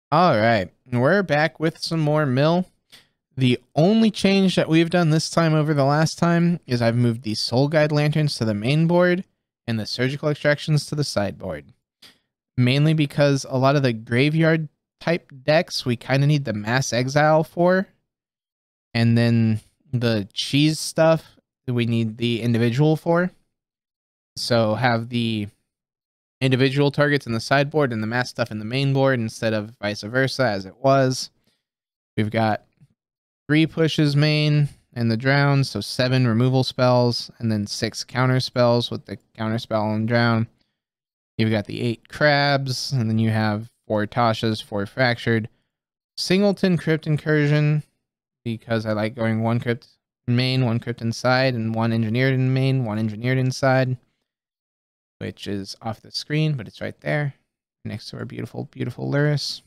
All right, we're back with some more mill. The only change that we've done this time over the last time is I've moved the soul guide lanterns to the main board and the surgical extractions to the sideboard. Mainly because a lot of the graveyard type decks we kind of need the mass exile for. And then the cheese stuff we need the individual for. So have the individual targets in the sideboard and the mass stuff in the main board instead of vice versa as it was. We've got 3 pushes main and the drown, so 7 removal spells, and then 6 counter spells with the counter spell and drown. You've got the 8 crabs, and then you have 4 Tashas, 4 fractured. Singleton crypt incursion, because I like going 1 crypt main, 1 crypt inside, and 1 engineered in main, 1 engineered inside, which is off the screen, but it's right there next to our beautiful, beautiful Luris.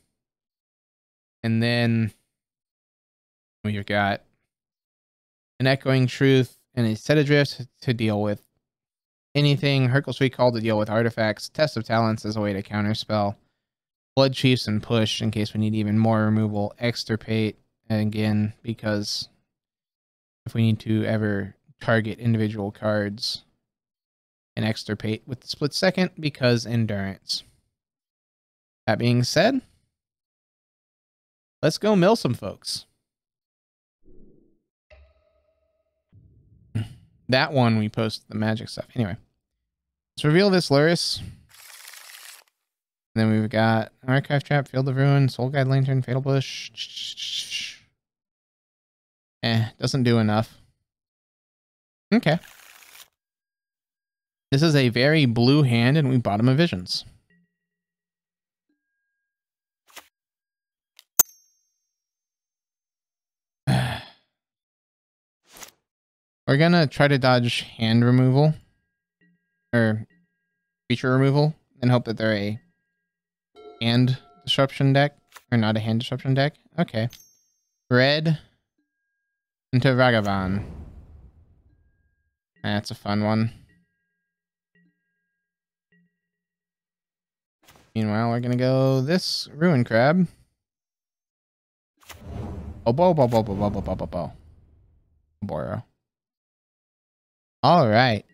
And then we've got an Echoing Truth and a Set Adrift to deal with anything. Hercule's Recall to deal with artifacts. Test of Talents as a way to counterspell. Blood Chiefs and Push in case we need even more removal. Extirpate, again, because if we need to ever target individual cards. And Extirpate with the split second because Endurance. That being said, let's go mill some folks. That one we post the magic stuff. Anyway, let's reveal this Luris. Then we've got Archive Trap, Field of Ruin, Soul Guide Lantern, Fatal Bush. Doesn't do enough. Okay. This is a very blue hand, and we bottom of Visions. We're gonna try to dodge hand removal. Or creature removal. And hope that they're a hand disruption deck. Or not a hand disruption deck. Okay. Red into Ragavan. That's a fun one. Meanwhile, we're gonna go this Ruin Crab. Oh, Boro. Alright.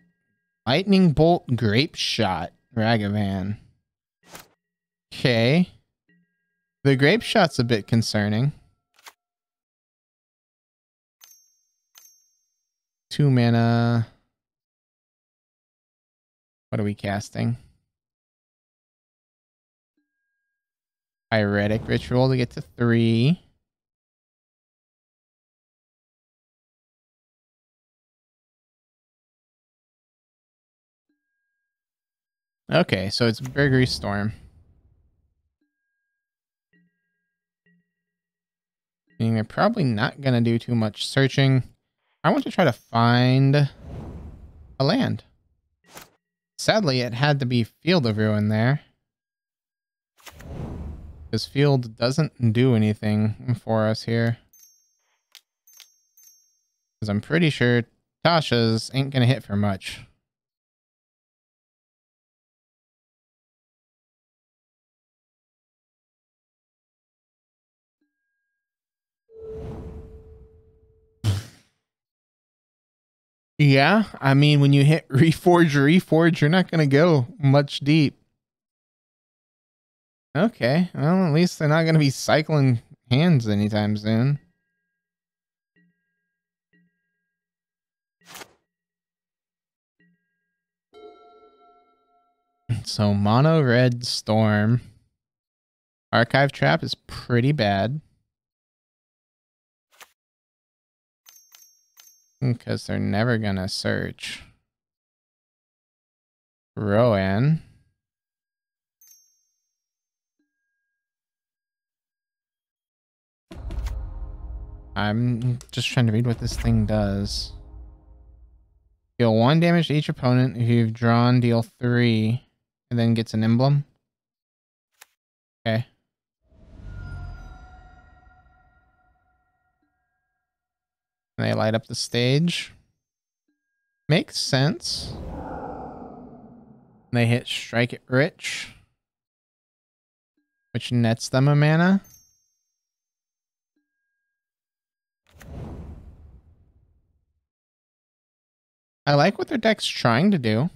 Lightning Bolt Grape Shot Ragavan. Okay. The Grape Shot's a bit concerning. 2 mana. What are we casting? Pyretic Ritual to get to 3. Okay, so it's Burgery Storm. Meaning they're probably not going to do too much searching. I want to try to find a land. Sadly, it had to be Field of Ruin there. Because Field doesn't do anything for us here. Because I'm pretty sure Tasha's ain't going to hit for much. Yeah, I mean, when you hit Reforge, you're not going to go much deep. Okay, well, at least they're not going to be cycling hands anytime soon. So, Mono Red Storm. Archive Trap is pretty bad. Because they're never going to search. Rowan. I'm just trying to read what this thing does. Deal 1 damage to each opponent. If you've drawn, deal 3. And then gets an emblem. Okay. And they light up the stage. Makes sense. They hit Strike It Rich. which nets them a mana. I like what their deck's trying to do.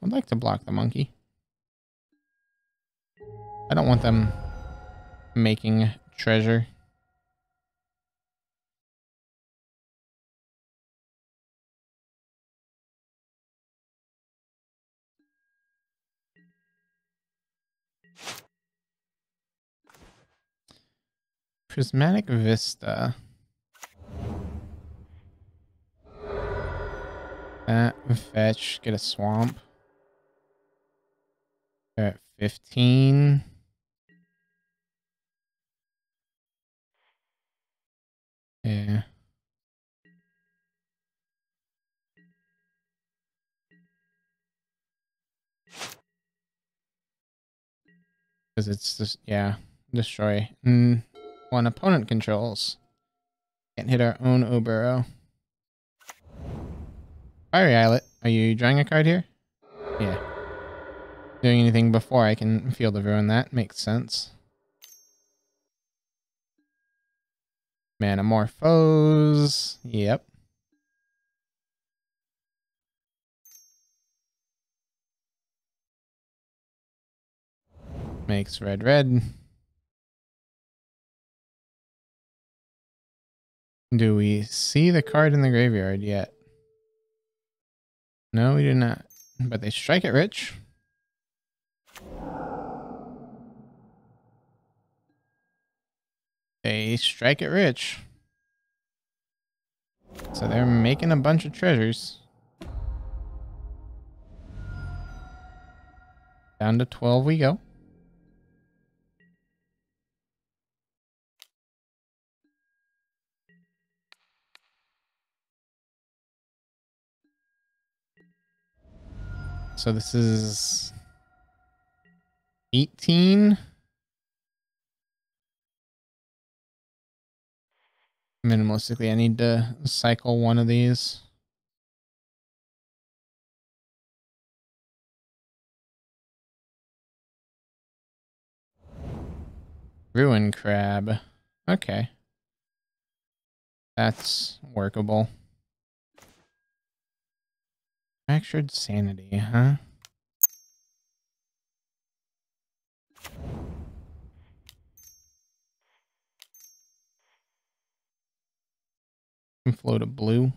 I'd like to block the monkey. I don't want them making treasure. Prismatic Vista. That fetch, get a swamp. They're at 15. Yeah. Because it's just, yeah, destroy. One opponent controls. Can't hit our own Oburo. Fiery Islet. Are you drawing a card here? Yeah. Doing anything before I can Field of Ruin that. Makes sense. Manamorphose. Yep. Makes red red. Do we see the card in the graveyard yet? No, we do not. But they strike it rich. They strike it rich. So they're making a bunch of treasures. Down to 12 we go. So this is 18. Minimalistically, I need to cycle one of these. Ruin Crab. Okay. That's workable. Fractured Sanity, huh? Float a blue.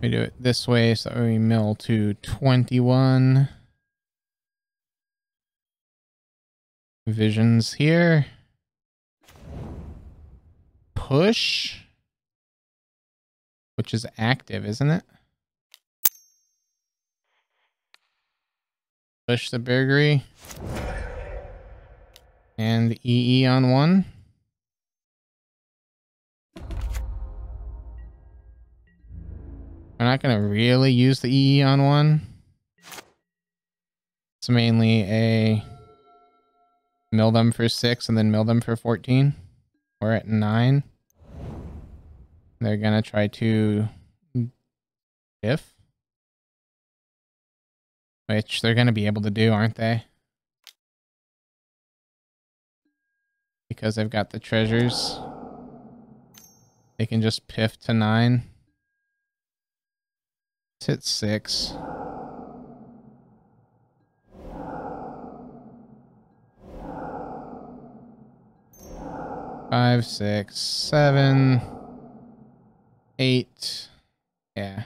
We do it this way, so we mill to 21. Visions here. Push. Which is active, isn't it? Push the Burgery. And EE on one. We're not going to really use the EE on one. It's mainly a mill them for 6 and then mill them for 14. We're at 9. They're going to try to diff. Which they're going to be able to do, aren't they? Because they've got the treasures. They can just piff to 9. Let's hit 6. Five, 6, 7, 8. Yeah.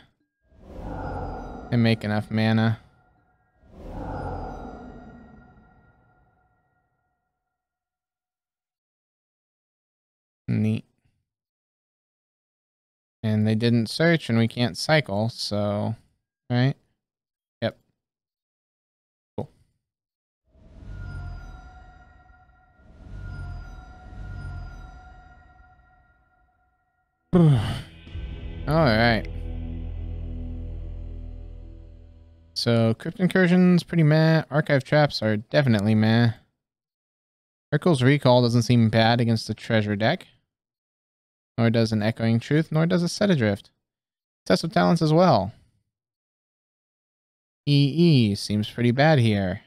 They make enough mana. Neat. And they didn't search and we can't cycle, so... Right? Yep. Cool. Alright. So, crypt incursions, pretty meh. Archive traps are definitely meh. Urkel's recall doesn't seem bad against the treasure deck. Nor does an echoing truth, nor does a set adrift. Test of talents as well. EE seems pretty bad here.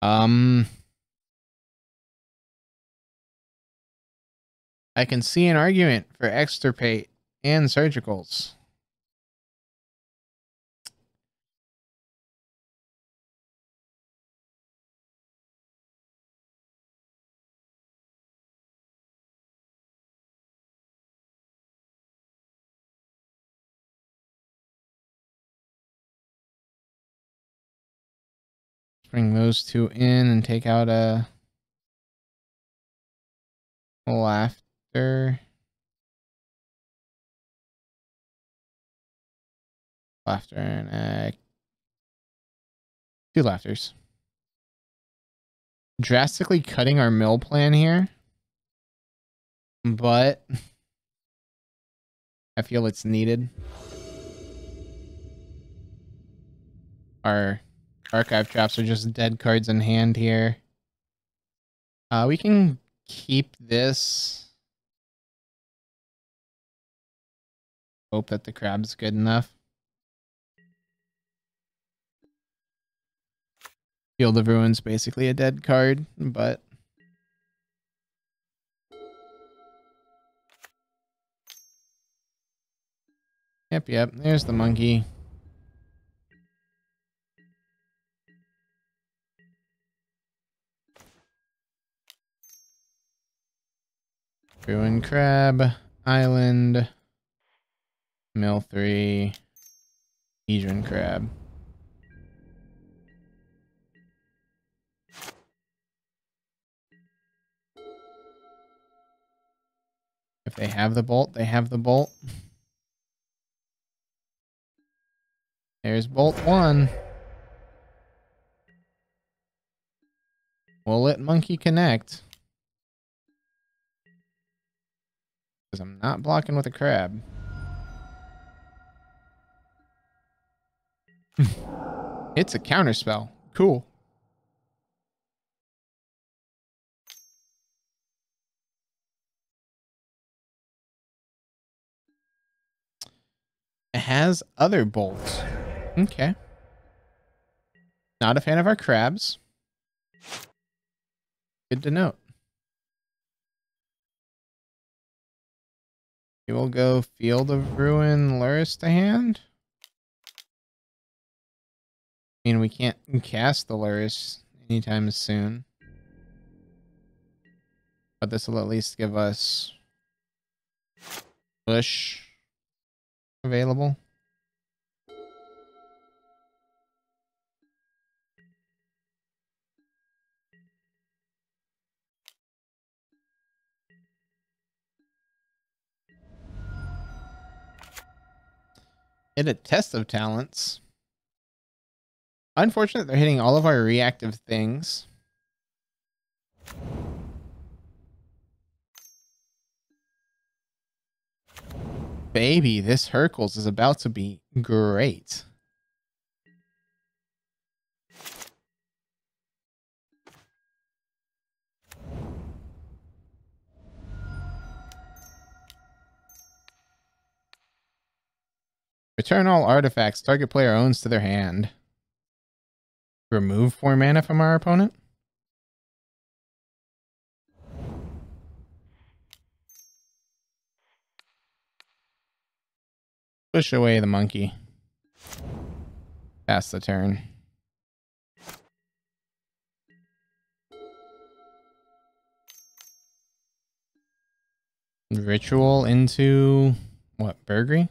I can see an argument for extirpate and surgicals. Bring those two in and take out a laughter. Laughter and two laughters. Drastically cutting our mill plan here. But I feel it's needed. Our archive traps are just dead cards in hand here. We can keep this. Hope that the crab's good enough. Field of Ruins basically a dead card, but yep, there's the monkey. Ruin crab, island, mill 3, Asian crab. If they have the bolt, they have the bolt. There's bolt 1. We'll let monkey connect. Because I'm not blocking with a crab. It's a counterspell. Cool. It has other bolts. Okay. Not a fan of our crabs. Good to note. We will go Field of Ruin, Luris to hand. I mean, we can't cast the Luris anytime soon. But this will at least give us push available. Hit a test of talents. Unfortunate they're hitting all of our reactive things. Baby, this Hercules is about to be great. Return all artifacts target player owns to their hand. Remove 4 mana from our opponent. Push away the monkey. Pass the turn. Ritual into what? Burgery?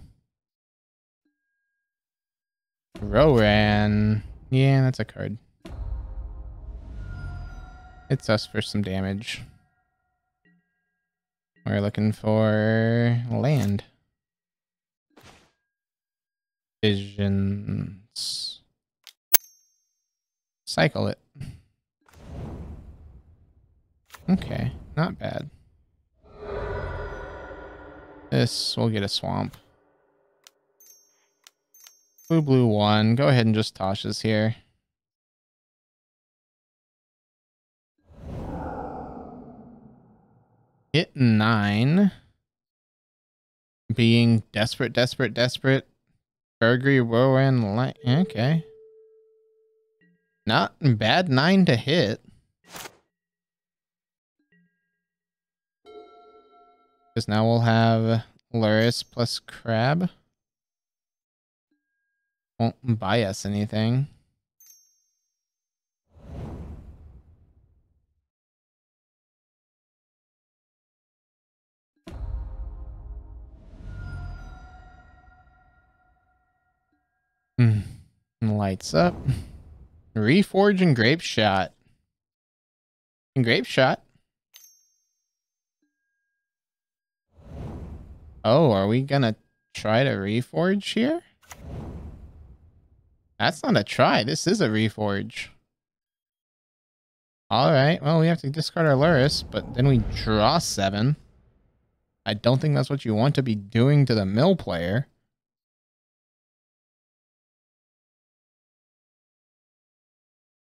Roran. Yeah, that's a card. It's us for some damage. We're looking for land. Visions. Cycle it. Okay, not bad. This will get a swamp. Blue 1. Go ahead and just toss this here. Hit 9. Being desperate. Burgery, Rowan, light. Okay. Not bad 9 to hit. Because now we'll have Luris plus Crab. Won't buy us anything. Lights up. Reforge and Grape Shot. And Grape Shot. Oh, are we gonna try to reforge here? That's not a try. This is a reforge. Alright, well, we have to discard our Luris, but then we draw 7. I don't think that's what you want to be doing to the mill player.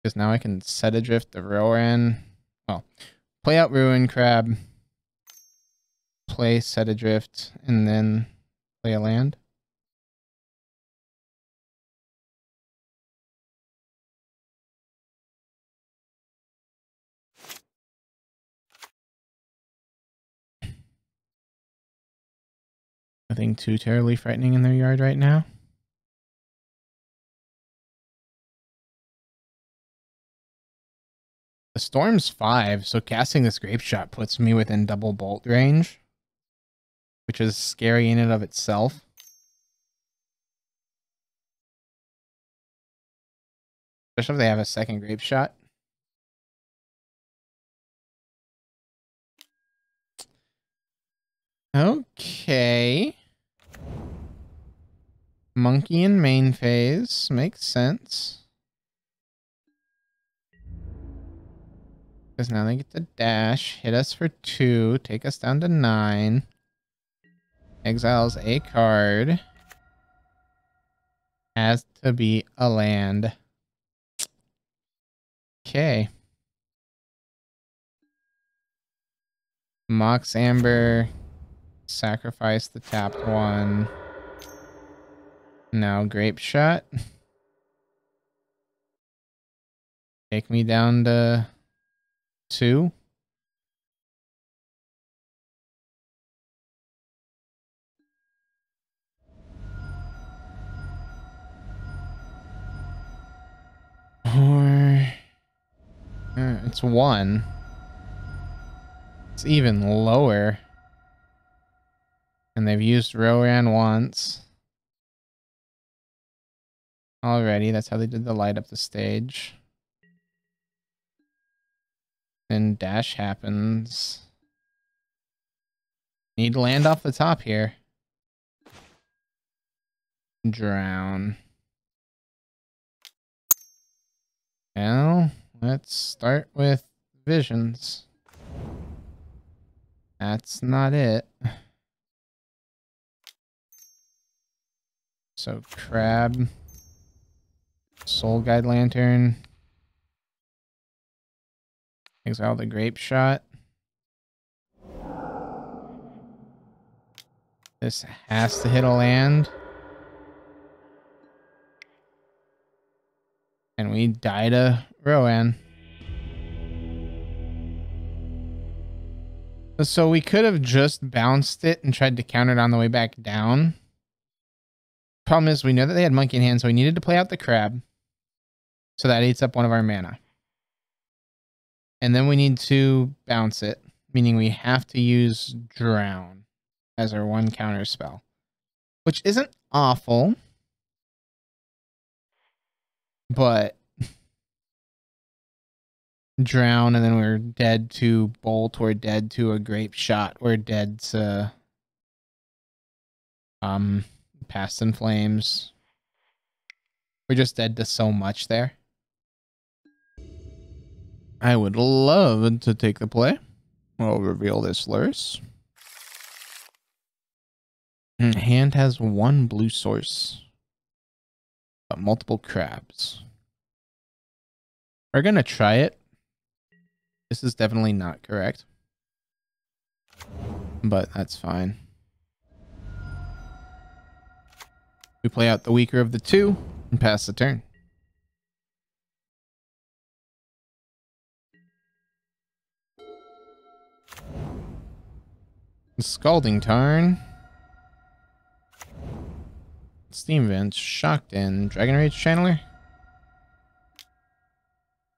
Because now I can set adrift the Rowan. Well, play out Ruin Crab. Play set adrift, and then play a land. Nothing too terribly frightening in their yard right now. The storm's 5, so casting this Grape Shot puts me within double bolt range, which is scary in and of itself. Especially if they have a second Grape Shot. Okay. Monkey in main phase. Makes sense. Because now they get to dash, hit us for 2, take us down to 9. Exiles a card. Has to be a land. Okay. Mox Amber. Sacrifice the tapped one. Now Grape Shot. Take me down to 2. Or it's 1. It's even lower. And they've used Rowan once. Already, that's how they did the light up the stage. Then dash happens. Need to land off the top here. Drown. Well, let's start with visions. That's not it. So Crab. Soul Guide Lantern. Exile the Grape Shot. This has to hit a land. And we die to Rowan. So we could have just bounced it and tried to counter it on the way back down. Problem is, we know that they had Monkey in hand, so we needed to play out the Crab. So that eats up one of our mana. And then we need to bounce it, meaning we have to use Drown as our one counter spell. Which isn't awful. But Drown, and then we're dead to Bolt, we're dead to a Grape Shot, we're dead to Past in Flames. We're just dead to so much there. I would love to take the play. We'll reveal this Luris. Hand has one blue source, but multiple crabs. We're gonna try it. This is definitely not correct, but that's fine. We play out the weaker of the two and pass the turn. Scalding Tarn. Steam Vents, Shocked In, Dragon Rage Channeler.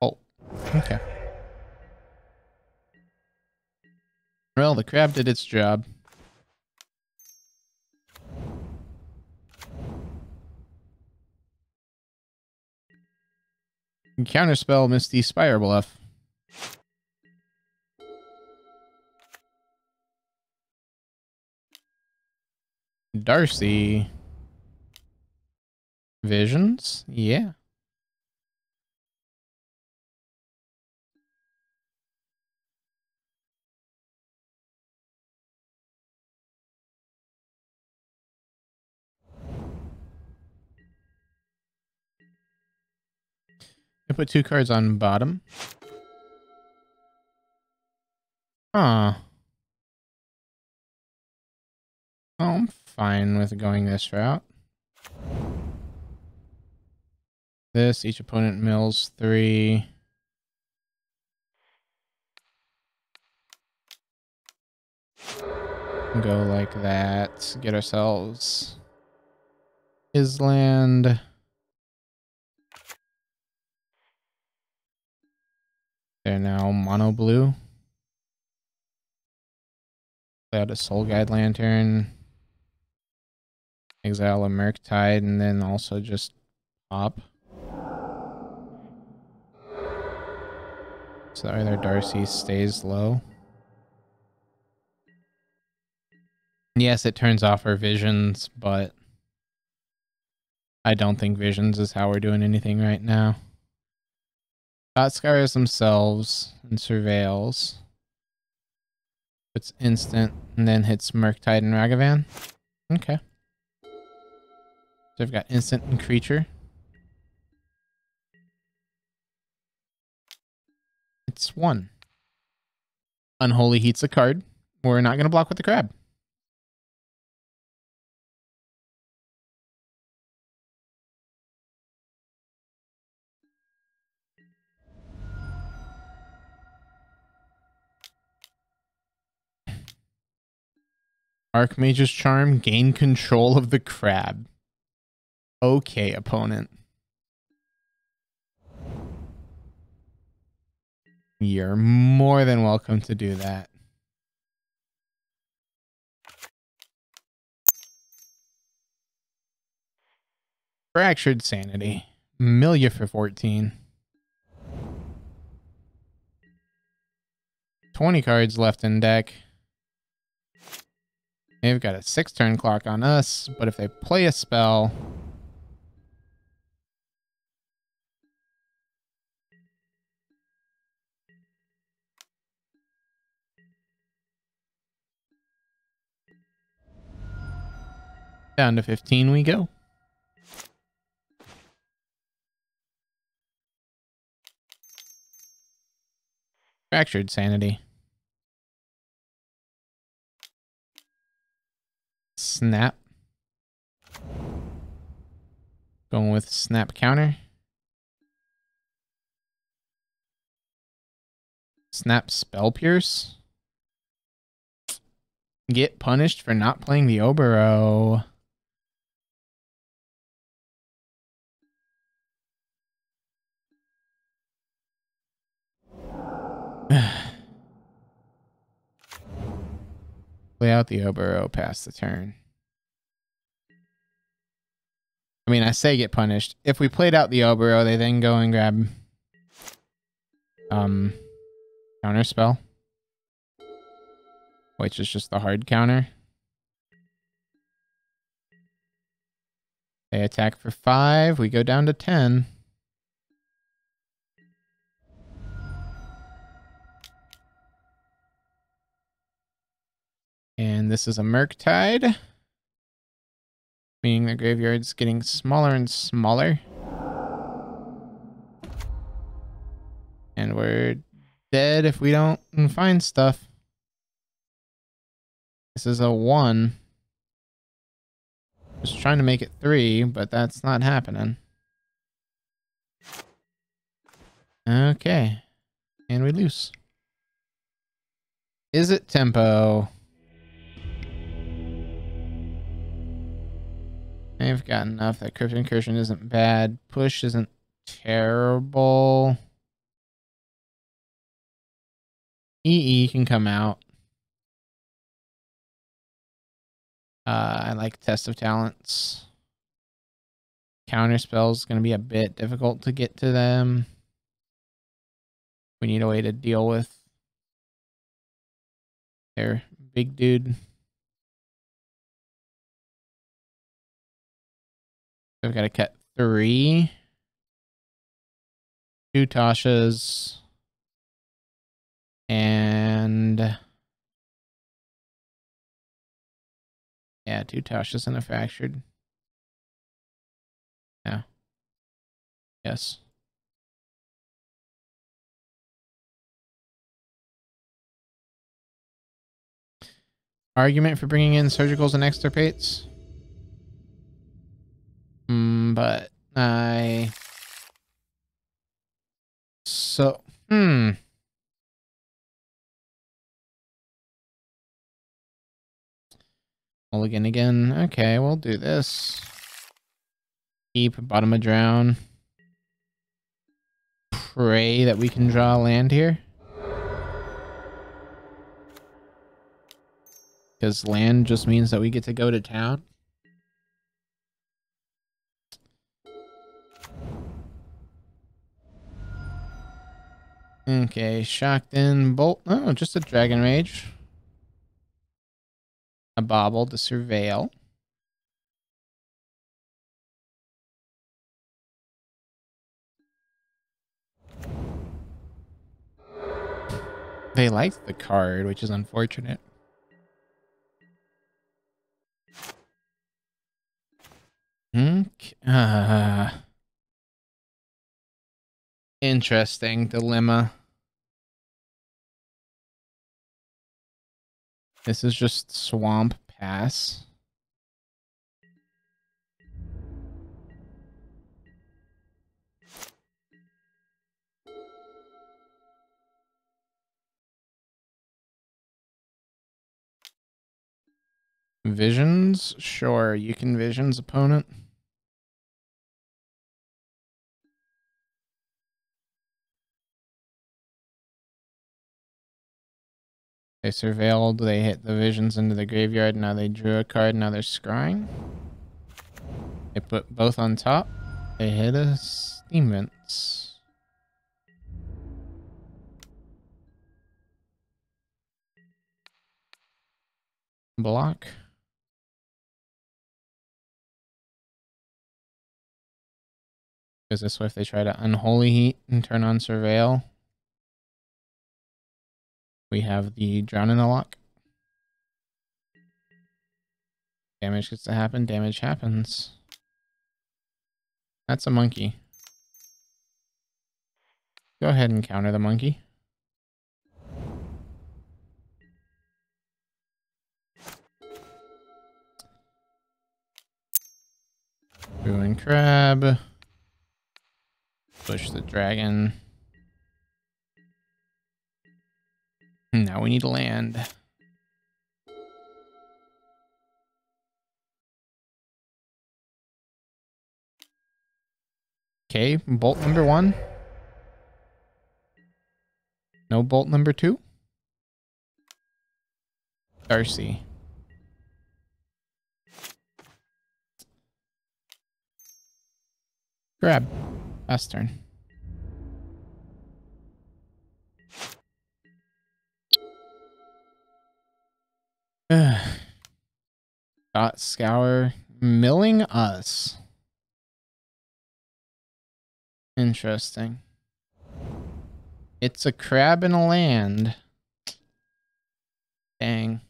Oh, okay. Well, the crab did its job. Counterspell Misty Spire Bluff. Darcy. Visions? Yeah. I put 2 cards on bottom. Huh. Oh, I'm fine with going this route. This, each opponent mills 3. Go like that. Get ourselves Island. They're now mono blue. Play out a Soul Guide Lantern. Exile a Murktide, and then also just pop. So either Darcy stays low. Yes, it turns off our visions, but I don't think visions is how we're doing anything right now. Dot Scars themselves and surveils. It's instant and then hits Murktide and Ragavan. Okay. So I've got instant and creature. It's 1. Unholy Heat's a card. We're not going to block with the crab. Archmage's Charm, gain control of the crab. Okay, opponent. You're more than welcome to do that. Fractured Sanity. Mill for 14. 20 cards left in deck. They've got a 6-turn clock on us, but if they play a spell... Down to 15 we go. Fractured Sanity. Snap. Going with Snap Counter. Snap Spell Pierce. Get punished for not playing the Obero. Play out the Obero, pass the turn. I mean, I say get punished. If we played out the Obero, they then go and grab counter spell, which is just the hard counter. They attack for 5. We go down to 10. And this is a Murktide. Meaning the graveyard's getting smaller and smaller. And we're dead if we don't find stuff. This is a 1. Just trying to make it 3, but that's not happening. Okay. And we lose. Is it tempo? I've got enough. That crypt incursion isn't bad. Push isn't terrible. EE can come out. I like Test of Talents. Counter spells going to be a bit difficult to get to them. We need a way to deal with their big dude. I've got to cut 3. 2 Tashas. And yeah, 2 Tashas and a fractured. Yeah. Yes. Argument for bringing in surgicals and extirpates. But Mulligan again. Okay, we'll do this. Keep bottom of drown. Pray that we can draw land here. Because land just means that we get to go to town. Okay, shocked in bolt. Oh, just a dragon rage. A bobble to surveil. They liked the card, which is unfortunate. Interesting dilemma. This is just swamp pass. Visions? Sure, you can visions opponent. They surveilled, they hit the visions into the graveyard, now they drew a card, now they're scrying. They put both on top. They hit a steam vents. Block. Because this way if they try to unholy heat and turn on surveil, we have the drown in the lock. Damage gets to happen, damage happens. That's a monkey. Go ahead and counter the monkey. Ruin crab. Push the dragon. Now we need to land. Okay, bolt number 1. No bolt number 2. Darcy. Grab. Last turn. Dot scour. Milling us. Interesting. It's a crab in a land. Dang.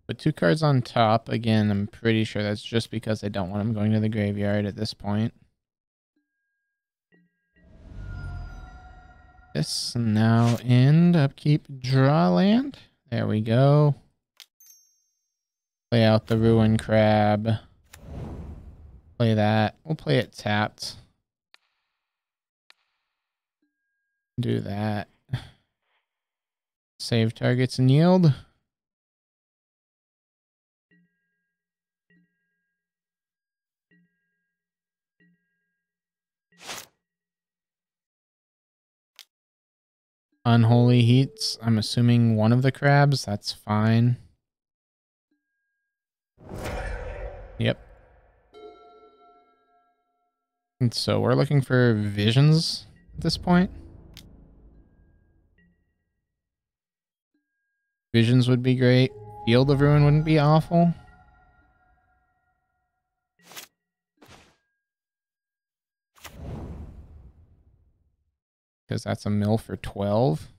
Put 2 cards on top. Again, I'm pretty sure that's just because I don't want them going to the graveyard at this point. This now end upkeep draw land. There we go. Play out the ruin crab. Play that. We'll play it tapped. Do that. Save targets and yield. Unholy Heats. I'm assuming one of the crabs. That's fine. Yep. And so we're looking for visions at this point. Visions would be great. Field of Ruin wouldn't be awful. Because that's a mill for 12.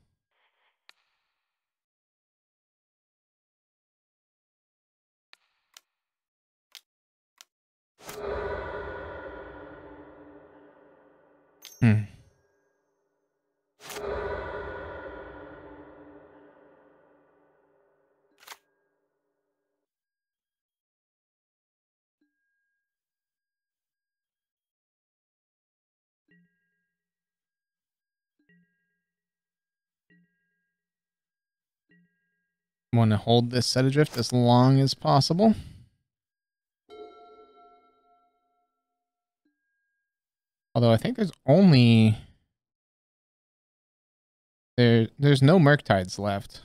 Want to hold this set adrift as long as possible. Although I think there's only... There's no Murktides left.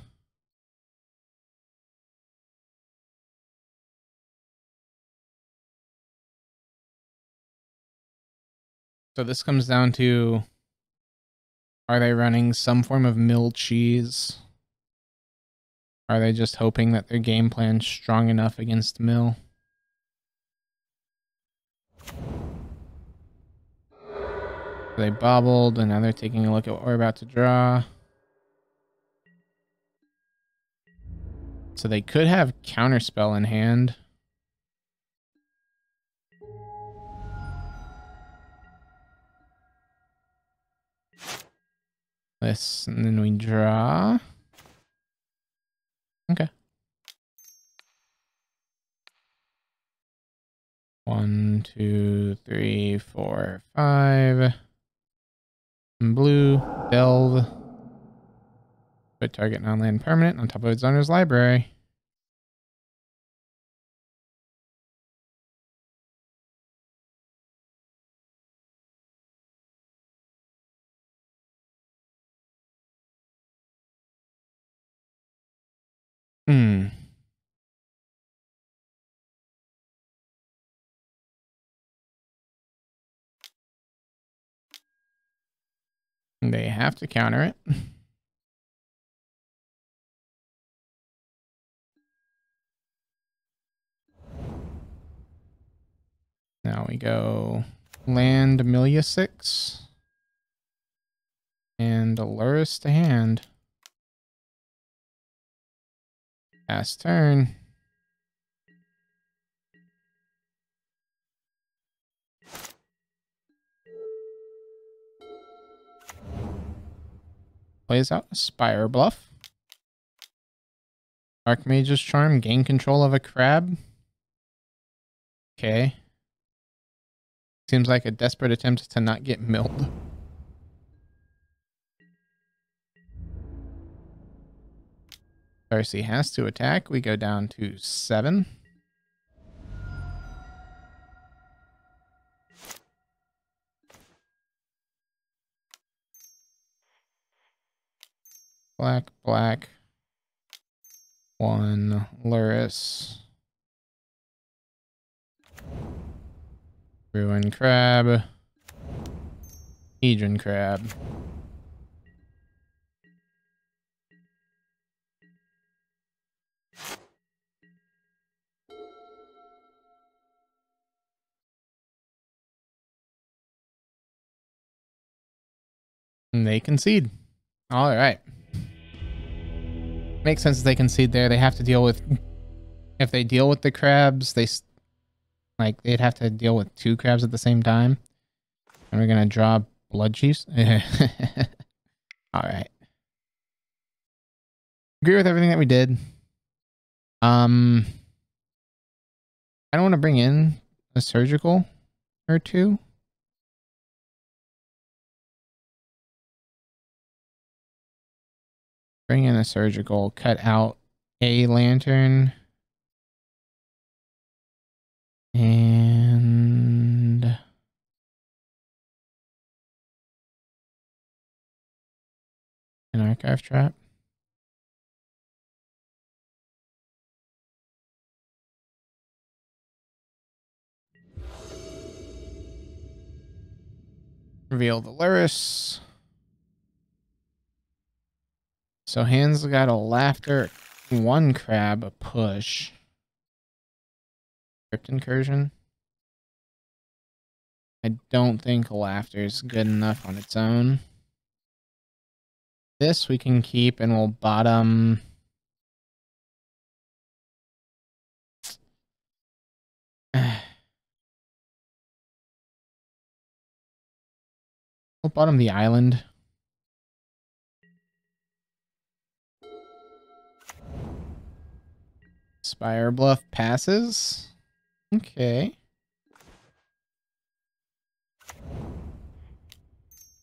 So this comes down to, are they running some form of milled cheese? Are they just hoping that their game plan's strong enough against mill? They bobbled, and now they're taking a look at what we're about to draw. So they could have Counterspell in hand. This, and then we draw. Okay. 1, 2, 3, 4, 5. Blue, delve. Put target non-land permanent on top of its owner's library. They have to counter it. Now we go land Amelia 6 and Aluris to hand. Pass turn. Plays out a Spire Bluff. Archmage's Charm, gain control of a crab. Okay. Seems like a desperate attempt to not get milled. Darcy has to attack. We go down to 7. Black, black. 1 Luris. Ruin crab. Hedron crab. And they concede. All right. Makes sense that they concede there. They have to deal with If they deal with the crabs, like they'd have to deal with 2 crabs at the same time. And we're gonna draw blood chiefs. All right. Agree with everything that we did. I don't want to bring in a surgical or 2. Bring in a surgical, cut out a lantern. And an archive trap. Reveal the Luris. So hands got a laughter, 1 crab, a push. Crypt incursion. I don't think laughter is good enough on its own. This we can keep and we'll bottom. We'll bottom the island. Spire Bluff passes. Okay.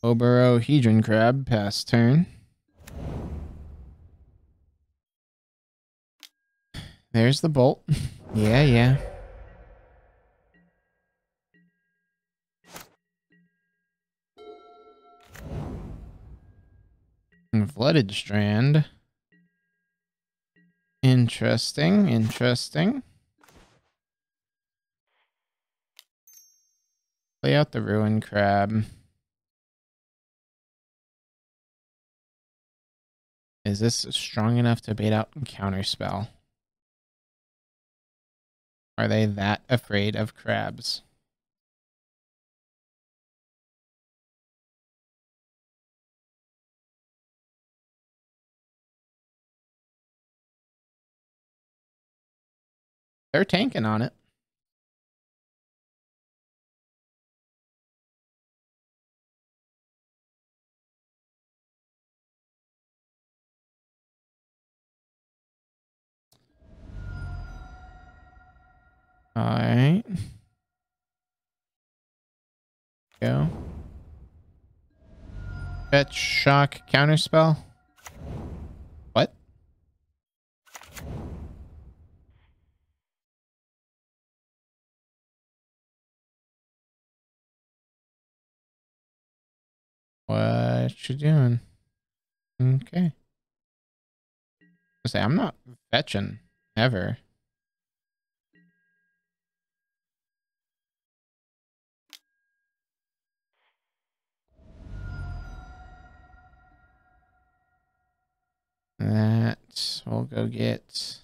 Oberohedron Crab pass turn. There's the bolt. Yeah. And Flooded Strand. Interesting. Play out the Ruin Crab. Is this strong enough to bait out Counterspell? Are they that afraid of crabs? They're tanking on it. All right. Go. Fetch, shock, counterspell. What? What you doing? Okay. I say I'm not fetching ever. That we'll go get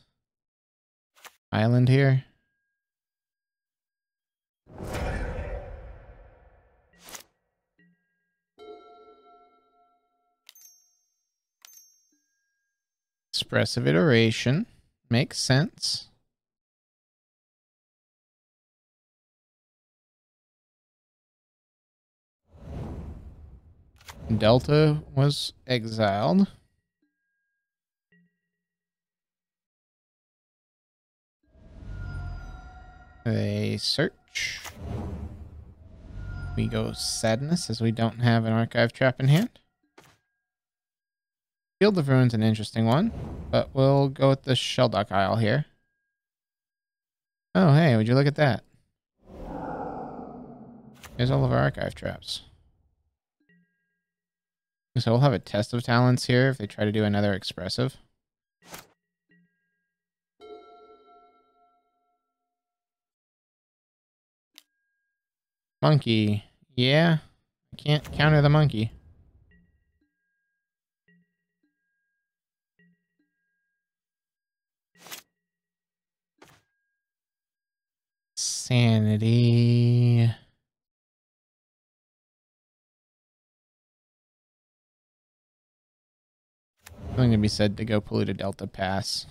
island here. Expressive iteration makes sense. Delta was exiled. They search. We go sadness as we don't have an archive trap in hand. Field of Ruin's an interesting one, but we'll go with the shelldock isle here. Oh, hey, would you look at that? Here's all of our archive traps. So we'll have a test of talents here if they try to do another expressive. Monkey. Yeah, I can't counter the monkey. Sanity. Something to be said to go Polluted Delta pass.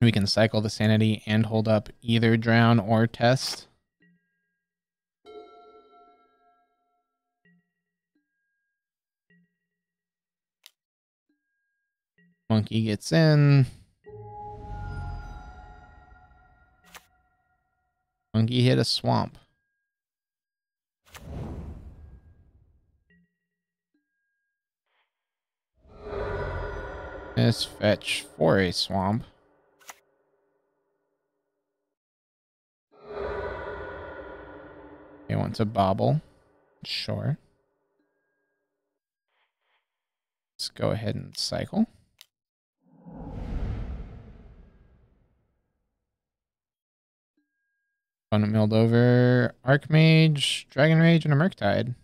We can cycle the sanity and hold up either drown or test. Monkey gets in. Monkey hit a swamp. Let's fetch for a swamp. They want to bobble. Sure. Let's go ahead and cycle. Fun milled over Archmage, Dragon Rage, and a Murktide.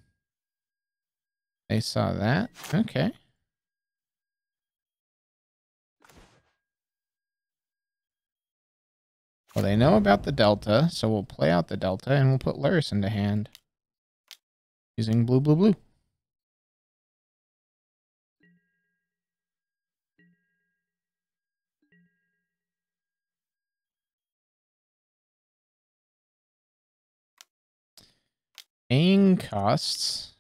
They saw that. Okay. Well, they know about the Delta, so we'll play out the Delta and we'll put Luris into hand. Using blue, blue, blue. Paying costs.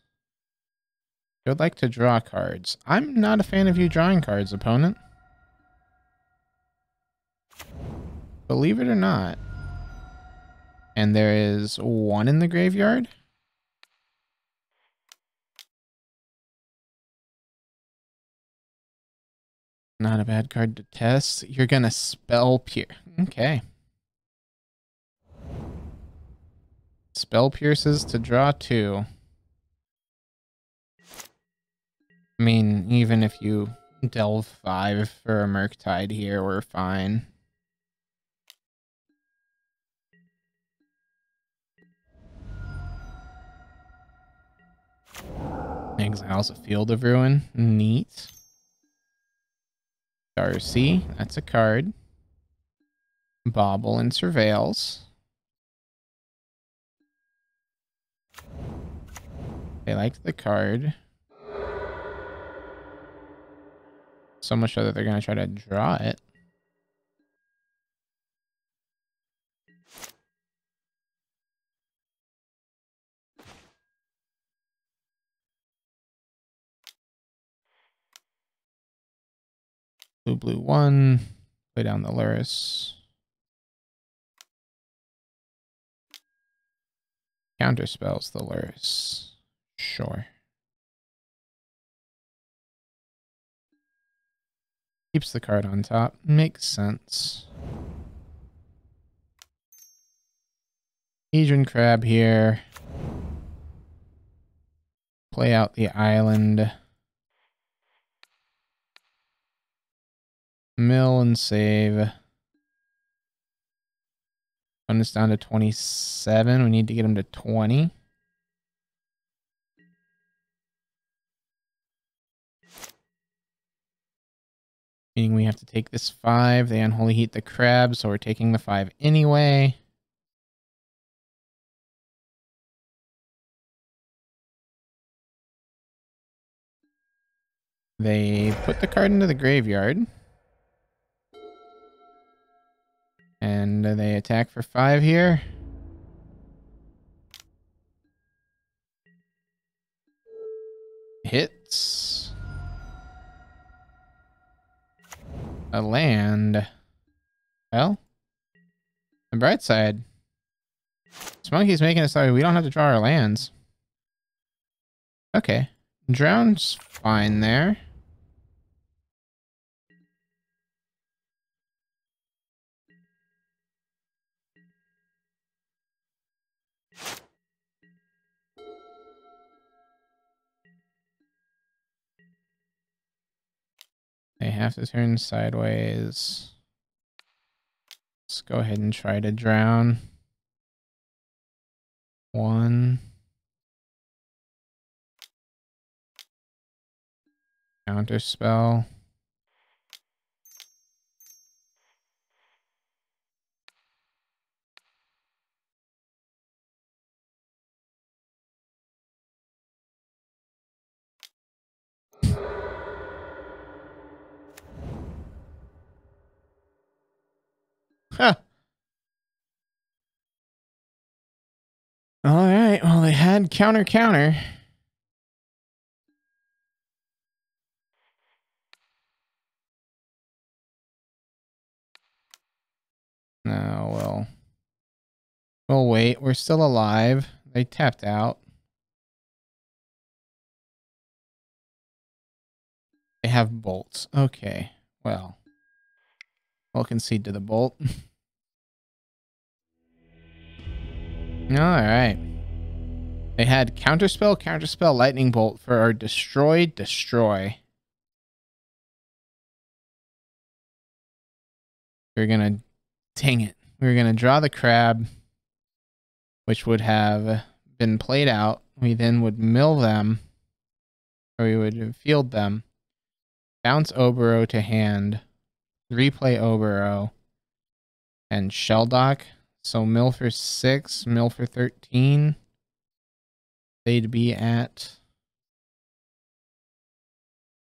You would like to draw cards. I'm not a fan of you drawing cards, opponent. Believe it or not. And there is one in the graveyard. Not a bad card to test. You're gonna spell pierce. Okay. Spell pierces to draw 2. I mean, even if you delve 5 for a Murktide here, we're fine. Exiles a Field of Ruin. Neat. Darcy, that's a card. Bobble and Surveils. They liked the card. So much so that they're going to try to draw it. Blue, blue, 1. Play down the Luris. Counterspells the Luris. Sure. Keeps the card on top. Makes sense. Hedron Crab here. Play out the island. Mill and save. Opponent's down to 27. We need to get him to 20. Meaning we have to take this 5. They unholy heat the crab, so we're taking the 5 anyway. They put the card into the graveyard. And they attack for 5 here. Hits. A land. Well, the bright side. This monkey's making us so we don't have to draw our lands. Okay. Drown's fine there. They have to turn sideways. Let's go ahead and try to drown. 1. Counter spell. Huh. All right. Well, they had counter. No, well, we'll wait. We're still alive. They tapped out. They have bolts. Okay. Well, we'll concede to the bolt. All right. They had counterspell, lightning bolt for our destroy. We're gonna, dang it. We're gonna draw the crab, which would have been played out. We then would mill them, or we would field them. Bounce Obero to hand, replay Obero, and shelldock. So mill for 6, mill for 13. They'd be at,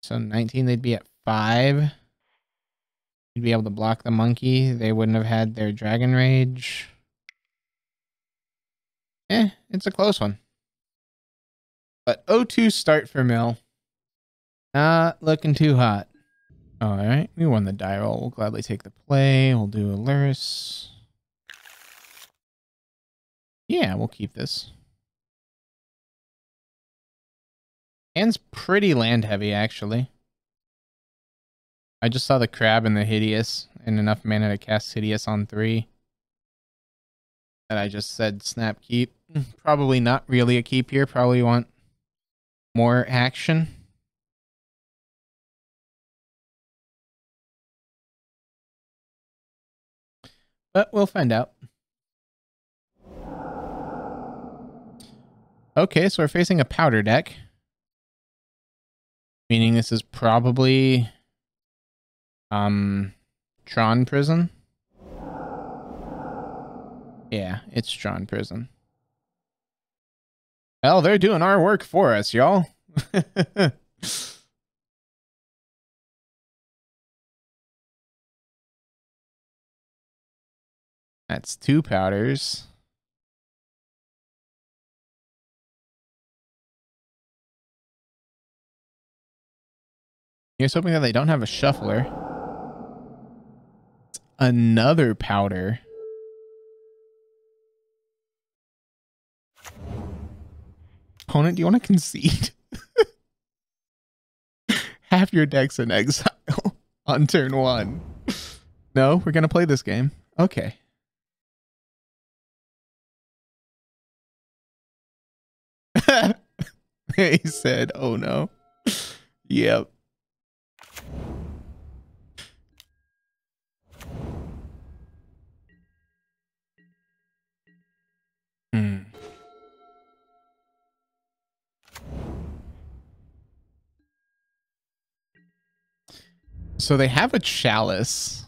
so 19, they'd be at 5. You'd be able to block the monkey. They wouldn't have had their dragon rage. It's a close one. But 0-2 start for mill. Not looking too hot. All right, we won the die roll. We'll gladly take the play. We'll do a Luris. Yeah, we'll keep this. Hand's pretty land heavy, actually. I just saw the crab and the hideous and enough mana to cast hideous on 3. And I just said snap keep. Probably not really a keep here. Probably want more action. But we'll find out. Okay, so we're facing a powder deck. Meaning this is probably Tron Prison. Yeah, it's Tron Prison. Well, they're doing our work for us, y'all. That's 2 powders. Here's hoping that they don't have a shuffler. Another powder. Opponent, do you want to concede? Half your deck's in exile on turn 1. No, we're going to play this game. Okay. He said, oh no. Yep. So they have a chalice.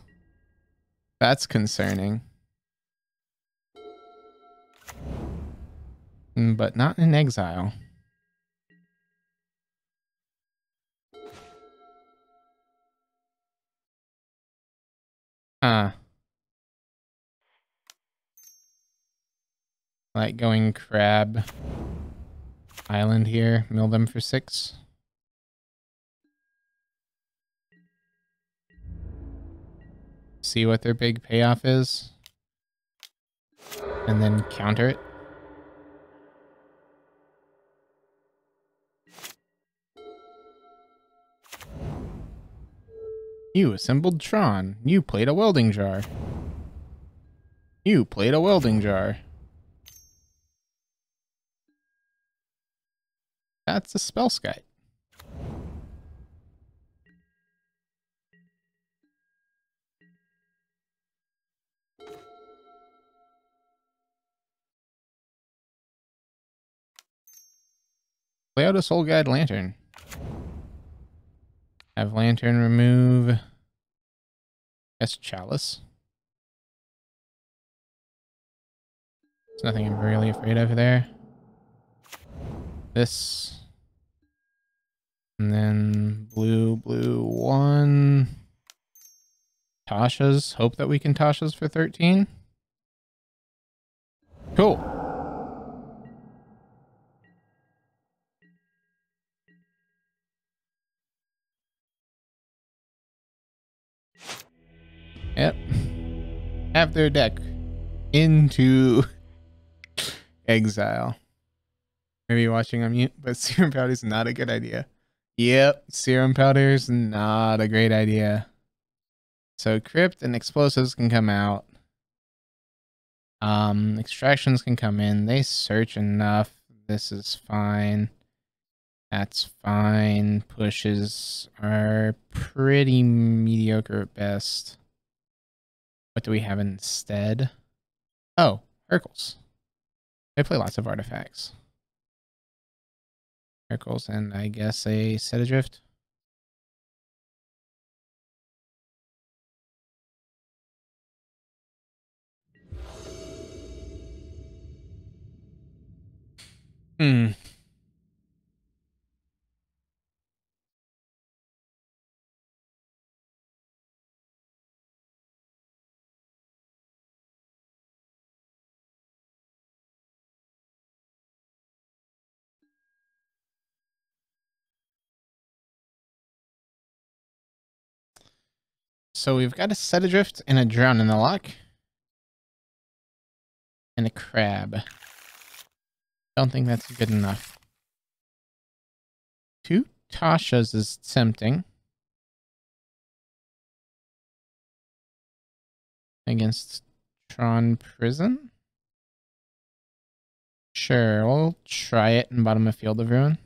That's concerning. But not in exile. Like going crab island here. Mill them for 6. See what their big payoff is. And then counter it. You assembled Tron. You played a welding jar. You played a welding jar. That's a spell skite. Play out a Soul Guide Lantern. Have Lantern remove S Chalice. There's nothing I'm really afraid of there. This. And then blue, 1. Tasha's. Hope that we can Tasha's for 13. Cool. Yep. Have their deck into exile. Maybe watching on mute, but serum powder is not a good idea. Yep, serum powder is not a great idea. So crypt and explosives can come out. Extractions can come in. They search enough. This is fine. That's fine. Pushes are pretty mediocre at best. What do we have instead? Oh, Hercules. They play lots of artifacts. Hercules and I guess a Set Adrift. So we've got a Set Adrift and a Drown in the Lock. And a Crab. Don't think that's good enough. 2 Tashas is tempting. Against Tron Prison? Sure, we'll try it in bottom of Field of Ruin.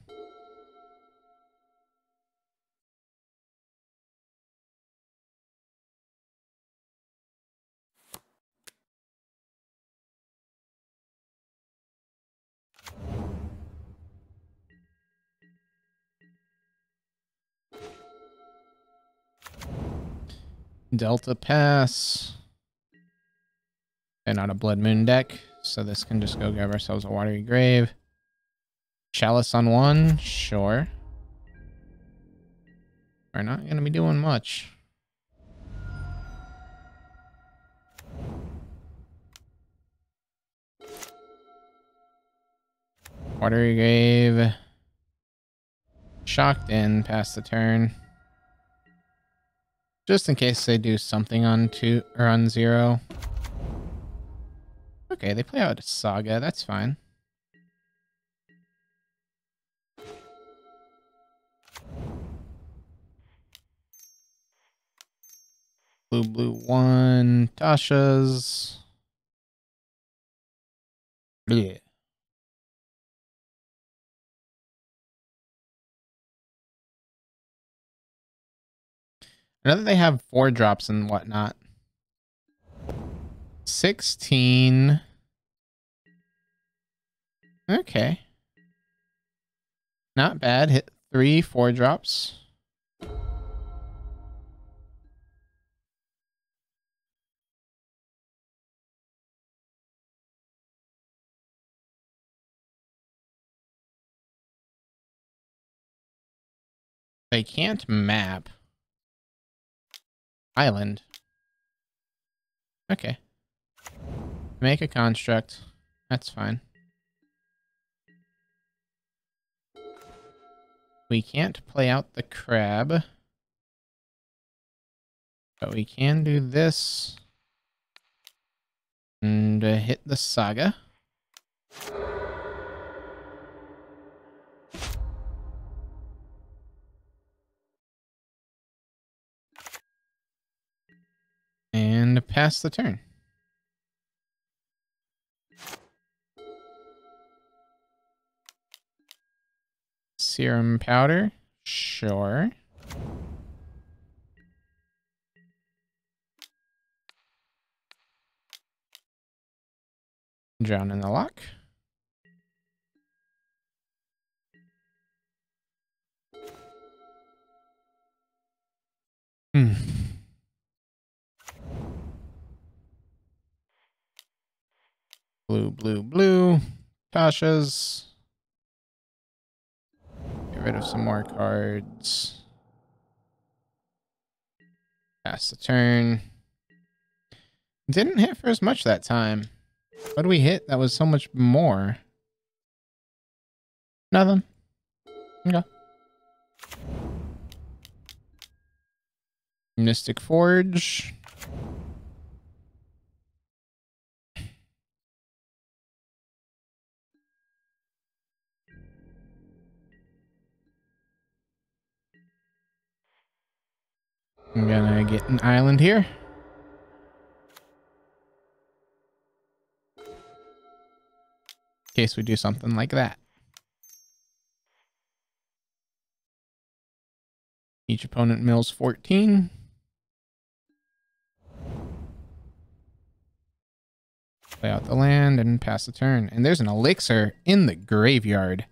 Delta Pass. And not a Blood Moon deck, so this can just go grab ourselves a Watery Grave. Chalice on 1, sure. We're not going to be doing much. Watery Grave. Shocked in, pass the turn. Just in case they do something on 2 or on 0. Okay, they play out a Saga, that's fine. Blue 1, Tasha's. Yeah. I know that they have 4 drops and whatnot. 16. Okay. Not bad. Hit 3 4 drops. They can't map. Island. Okay. Make a construct. That's fine. We can't play out the crab. But we can do this. And hit the Saga. And pass the turn. Serum powder. Sure. Drown in the Lock. Blue. Tasha's. Get rid of some more cards. Pass the turn. Didn't hit for as much that time. What did we hit? That was so much more. Nothing. Okay. Mystic Forge. I'm gonna get an island here. In case we do something like that. Each opponent mills 14. Play out the land and pass the turn. And there's an elixir in the graveyard.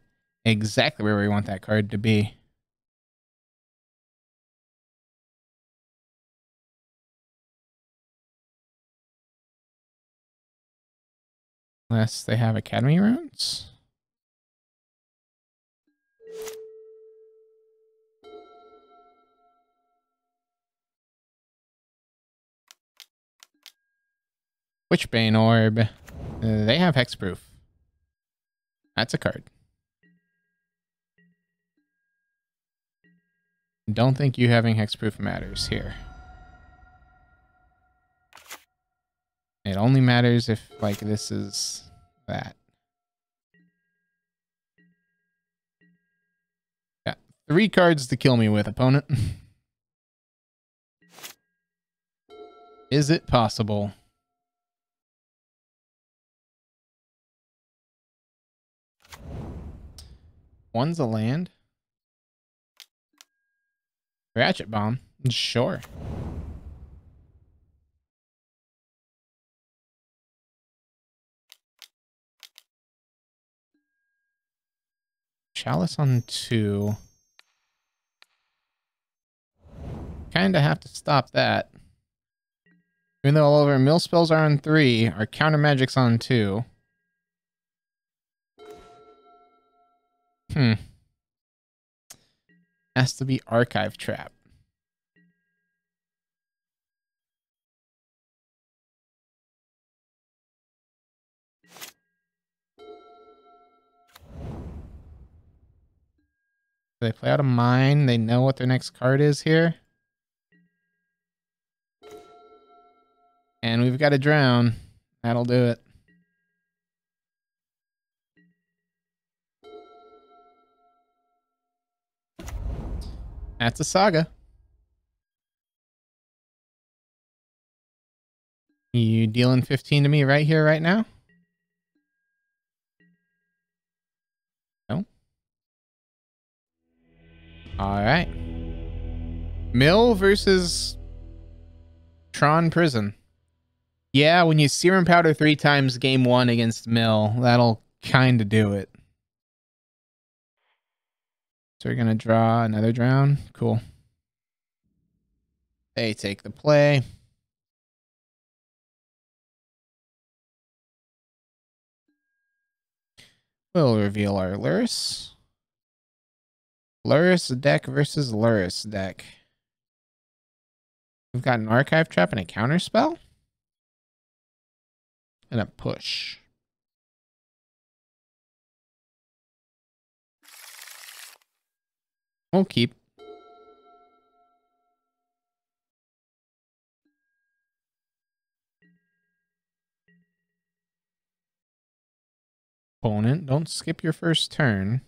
Exactly where we want that card to be. Unless they have Academy runes. Witchbane Orb. They have Hexproof. That's a card. Don't think you having Hexproof matters here. It only matters if, like, this is that. Got 3 cards to kill me with, opponent. Is it possible? One's a land. Ratchet Bomb. Sure. Chalice on 2. Kind of have to stop that. Even though all of our mill spells are on 3, our counter magic's on 2. Has to be Archive Trap. They play out a mine. They know what their next card is here. And we've got to drown. That'll do it. That's a saga. You dealing 15 to me right here, right now? No. All right. Mill versus Tron Prison. Yeah, when you Serum Powder 3 times game 1 against Mill, that'll kind of do it. So we're going to draw another drown. Cool. They take the play. We'll reveal our Luris. Luris deck versus Luris deck. We've got an Archive Trap and a counter spell. And a push. We'll keep. Opponent, don't skip your first turn.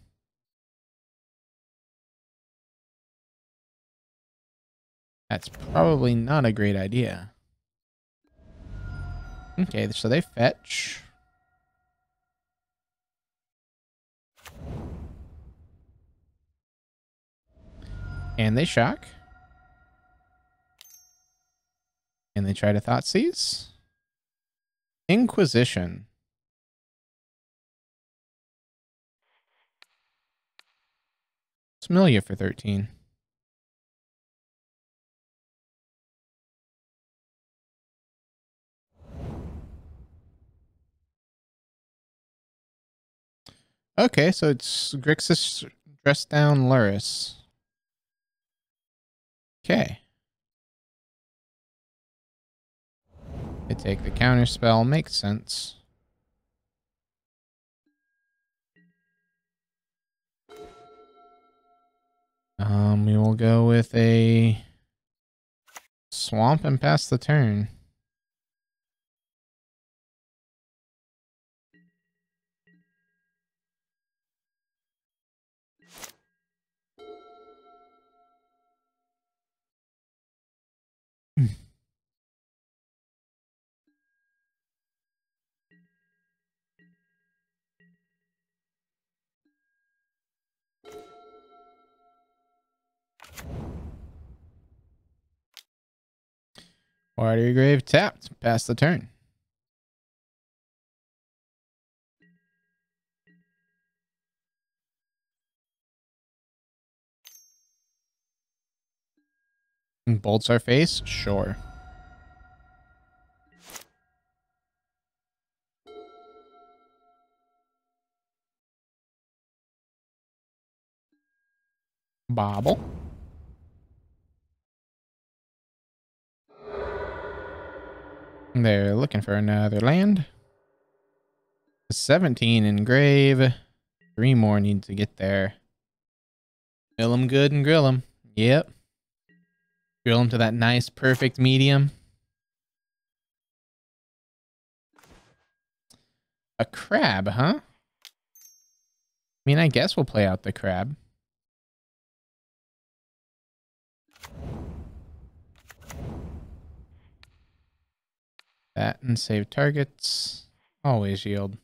That's probably not a great idea. Okay, so they fetch. And they shock. And they try to Thoughtseize. Inquisition. Familiar for 13. Okay, so it's Grixis dressed down Luris. Okay. They take the counter spell. Makes sense. We will go with a swamp and pass the turn. Water grave tapped. Pass the turn. Bolts our face? Sure. Bobble. They're looking for another land. 17 in grave. 3 more need to get there. Mill them good and grill them. Yep. Grill them to that nice, perfect medium. A crab, huh? I mean, I guess we'll play out the crab. That and save targets. Always yield.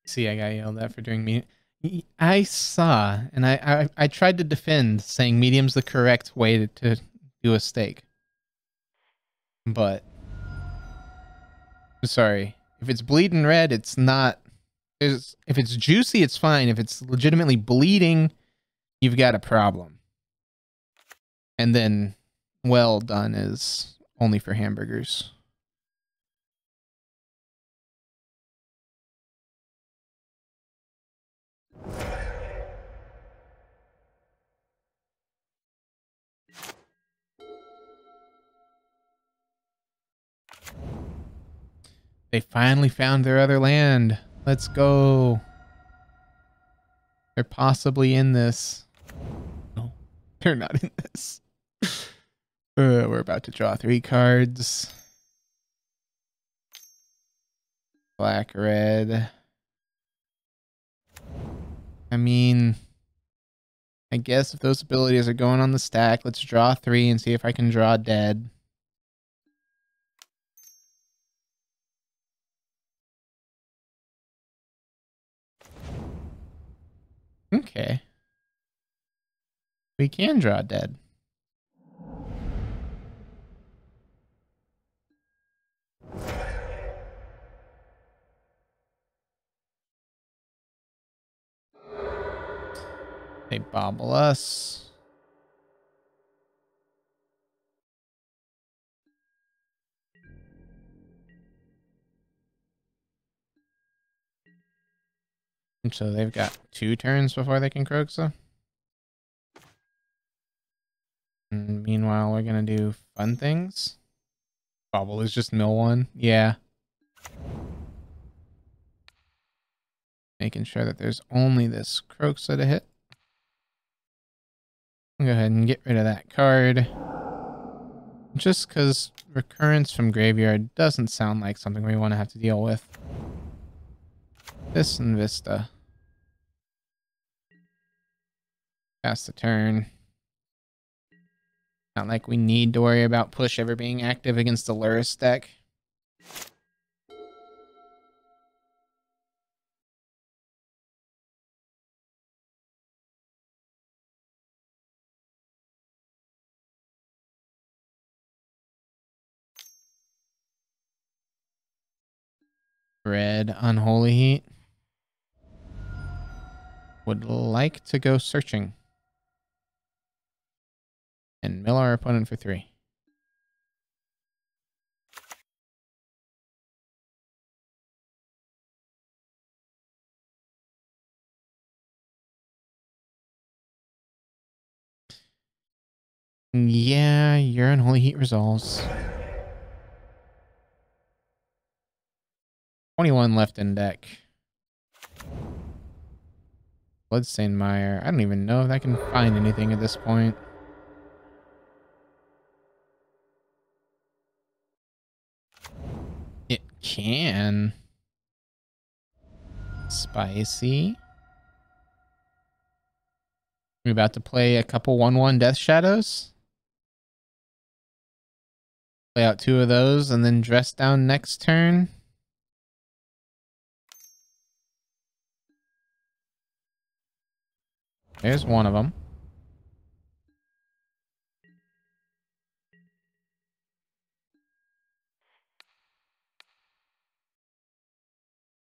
See, I got yelled at for doing medium. I saw, and I tried to defend, saying medium's the correct way to do a steak. But, sorry. If it's bleeding red, it's not... If it's juicy, it's fine. If it's legitimately bleeding, you've got a problem. And then, well done is only for hamburgers. They finally found their other land. Let's go. They're possibly in this. No, they're not in this. We're about to draw 3 cards. Black, red. I mean, I guess if those abilities are going on the stack, let's draw 3 and see if I can draw dead. Okay. We can draw dead. They bobble us. And so they've got 2 turns before they can Kroxa. And meanwhile, we're going to do fun things. Bobble is just mill 1. Yeah. Making sure that there's only this Kroxa to hit. I'll go ahead and get rid of that card. Just because recurrence from graveyard doesn't sound like something we want to have to deal with. This and Vista. Pass the turn. Not like we need to worry about push ever being active against the Luris deck. Red Unholy Heat. Would like to go searching. And mill our opponent for 3. Yeah, your unholy heat resolves. 21 left in deck. Bloodstained Mire. I don't even know if I can find anything at this point. It can. Spicy. We're about to play a couple 1/1 Death Shadows. Play out 2 of those and then dress down next turn. There's one of them.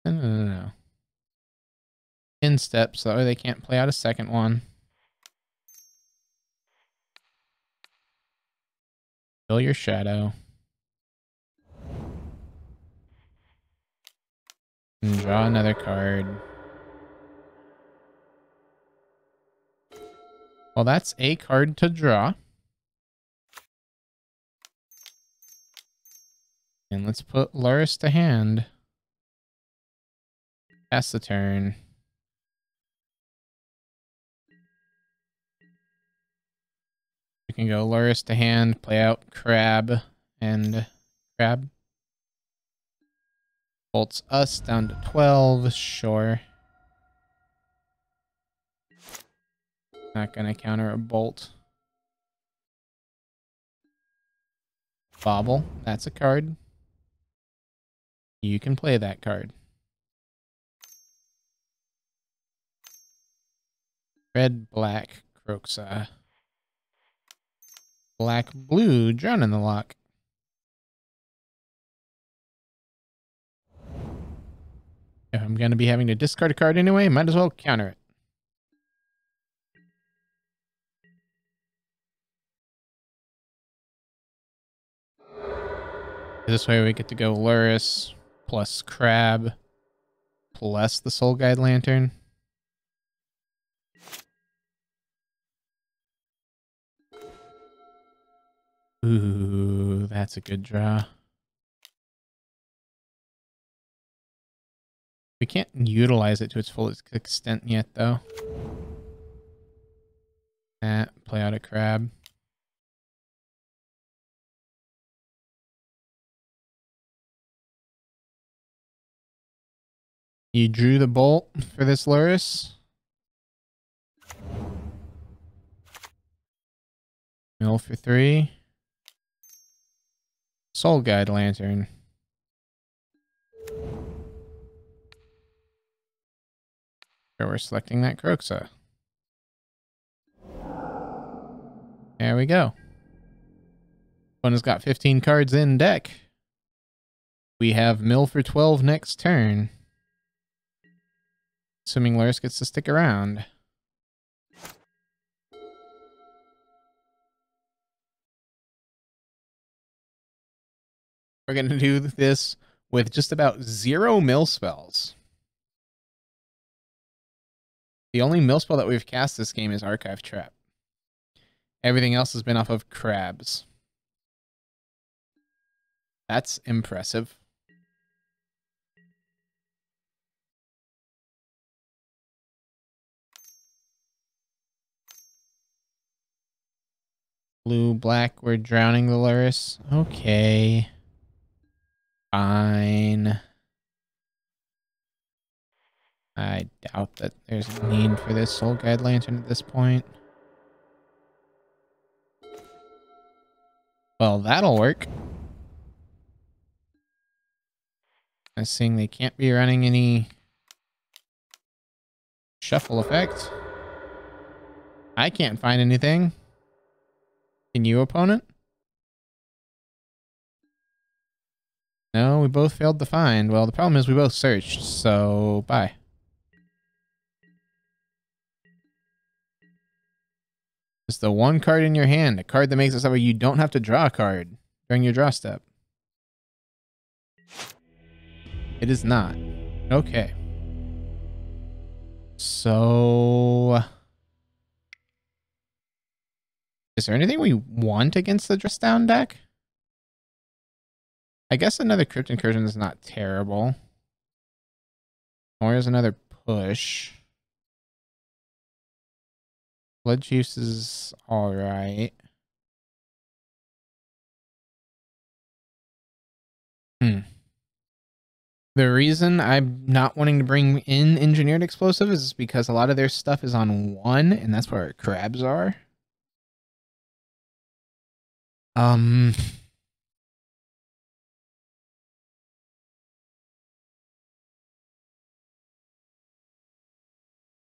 No. In step, so they can't play out a second one. Fill your shadow. And draw another card. Well, that's a card to draw. And let's put Luris to hand. Pass the turn. We can go Luris to hand, play out Crab, and Crab bolts us down to 12. Sure. Not gonna counter a bolt. Bobble. That's a card. You can play that card. Red, black, Croxa. Black, blue, drown in the lock. If I'm going to be having to discard a card anyway, might as well counter it. This way we get to go Luris plus Crab plus the Soul Guide Lantern. Ooh, that's a good draw. We can't utilize it to its full extent yet, though. Play out a Crab. You drew the bolt for this Luris. Mill for 3. Soul Guide Lantern. So we're selecting that Croxa. There we go. One has got 15 cards in deck. We have mill for 12 next turn. Assuming Luris gets to stick around. We're going to do this with just about 0 mill spells. The only mill spell that we've cast this game is Archive Trap. Everything else has been off of crabs. That's impressive. Blue, black, we're drowning the Luris. Okay. Fine. I doubt that there's a need for this Soul Guide Lantern at this point. Well, that'll work. I'm seeing they can't be running any shuffle effect. I can't find anything. Can you, opponent? No, we both failed to find. Well, the problem is we both searched, so bye. It's the one card in your hand, a card that makes it so you don't have to draw a card during your draw step. It is not. Okay. So Is there anything we want against the dress down deck? I guess another crypt incursion is not terrible. Or is another push. Blood juice is alright. The reason I'm not wanting to bring in engineered explosive is because a lot of their stuff is on 1, and that's where our crabs are.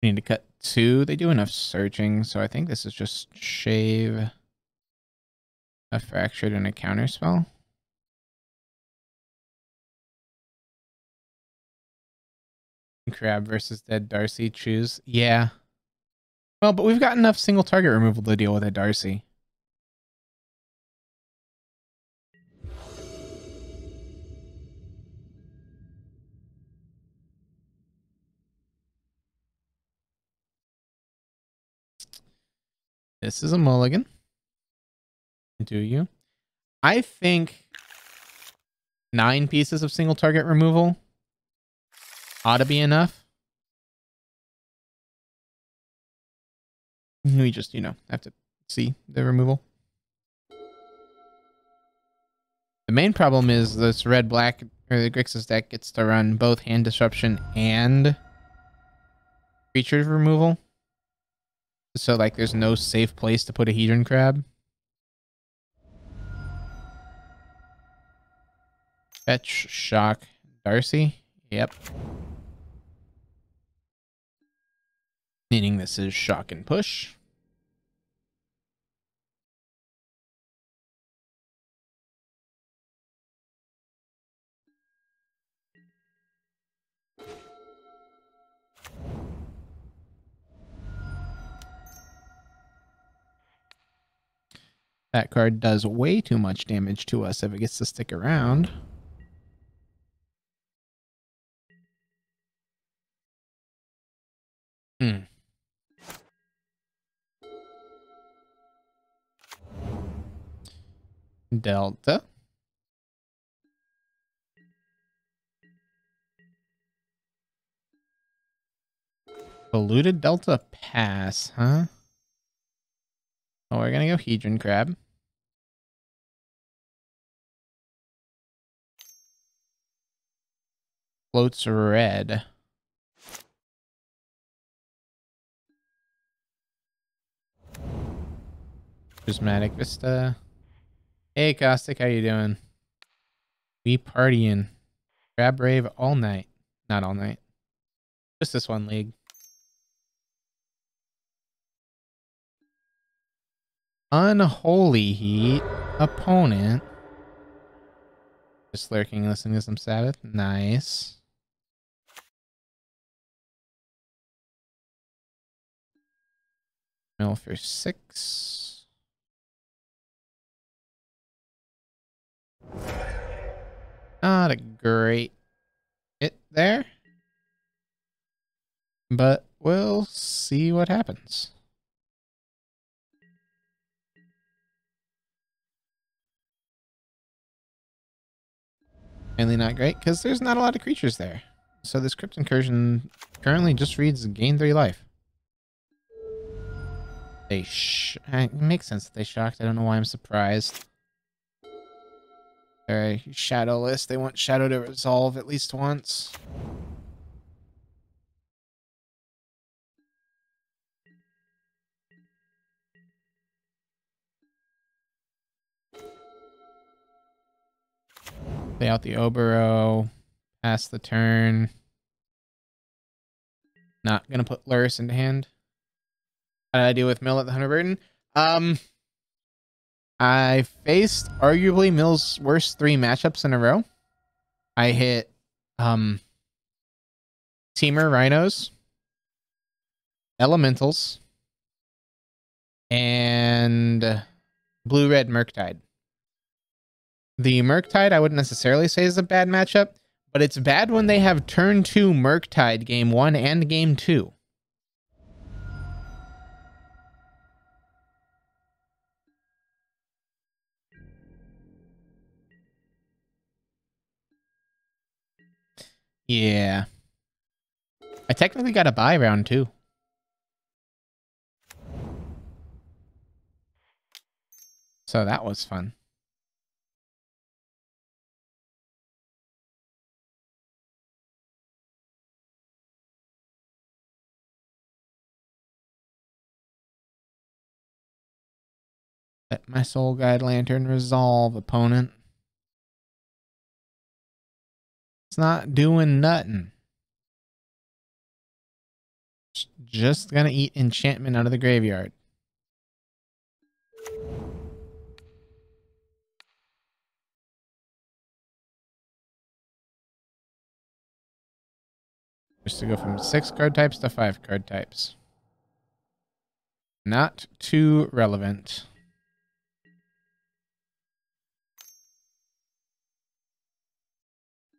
Need to cut 2. They do enough searching, so I think this is just shave a fractured and a counter spell. Crab versus dead Darcy, choose. Yeah. Well, but we've got enough single target removal to deal with a Darcy. This is a mulligan. Do you? I think 9 pieces of single target removal ought to be enough. We just, have to see the removal. The main problem is this red-black, or the Grixis deck gets to run both hand disruption and creature removal. So, like, there's no safe place to put a Hedron Crab. Fetch, shock, Darcy. Yep. Meaning this is shock and push. That card does way too much damage to us if it gets to stick around. Delta. Polluted Delta pass, huh? Oh, we're gonna go Hedron Crab. Floats red. Prismatic Vista. Hey, Caustic, how you doing? We partying. Crab rave all night. Not all night. Just this one league. Unholy Heat. Opponent. Just lurking, listening to some Sabbath. Nice. Mill for 6. Not a great hit there. But we'll see what happens. Mainly not great because there's not a lot of creatures there. So this crypt incursion currently just reads gain 3 life. It makes sense that they shocked. I don't know why I'm surprised. They're shadowless. They want shadow to resolve at least once. Play out the Obero. Pass the turn. Not gonna put Luris into hand. How did I deal with Mill at the Hunter Burden? I faced arguably Mill's worst 3 matchups in a row. I hit Teamer Rhinos, Elementals, and Blue-Red Murktide. The Murktide I wouldn't necessarily say is a bad matchup, but it's bad when they have turn 2 Murktide game 1 and game 2. Yeah. I technically got a buy round too. So that was fun. Let my soul guide lantern resolve, opponent. It's not doing nothing. It's just gonna eat enchantment out of the graveyard. Just to go from 6 card types to 5 card types. Not too relevant.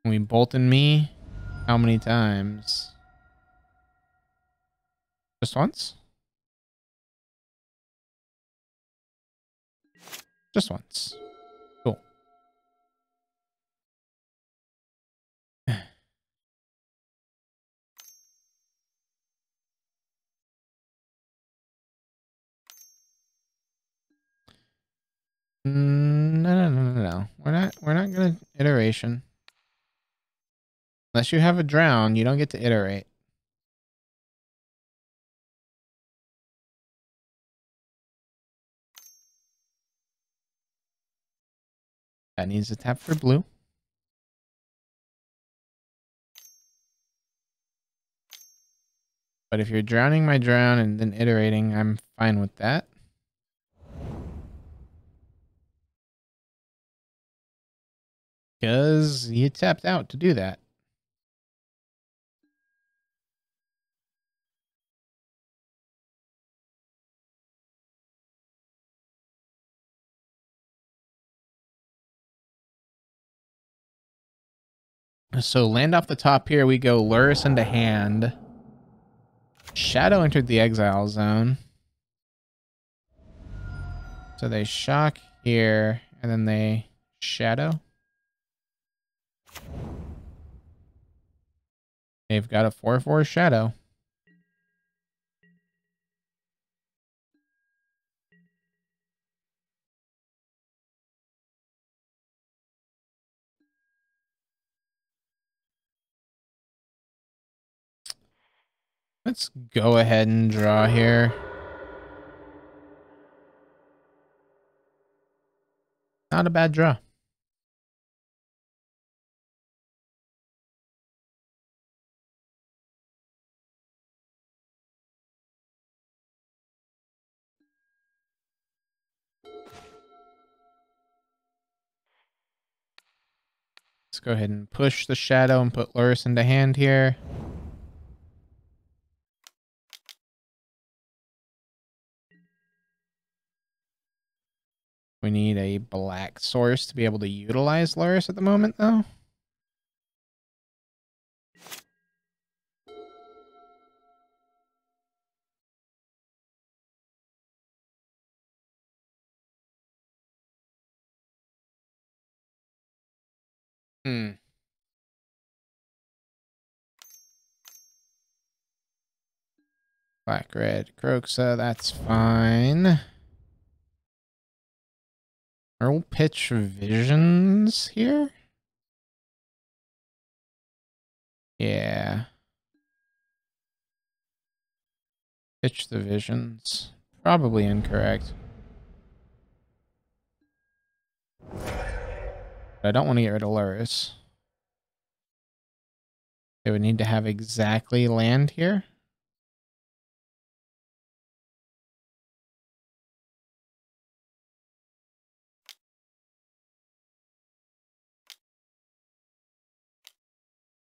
We bolted me how many times? Just once? Just once. Cool. No. We're not gonna iteration. Unless you have a drown, you don't get to iterate. That needs a tap for blue. But if you're drowning my drown and then iterating, I'm fine with that. Because you tapped out to do that. So land off the top here, we go Lurrus into hand. Shadow entered the exile zone. So they shock here, and then they shadow. They've got a 4/4 shadow. Let's go ahead and draw here. Not a bad draw. Let's go ahead and push the shadow and put Lurrus into hand here. We need a black source to be able to utilize Lurrus at the moment, though. Black, red, Croxa, that's fine. We'll pitch Visions here? Yeah. Pitch the Visions. Probably incorrect. But I don't want to get rid of Lurrus. They would need to have exactly land here.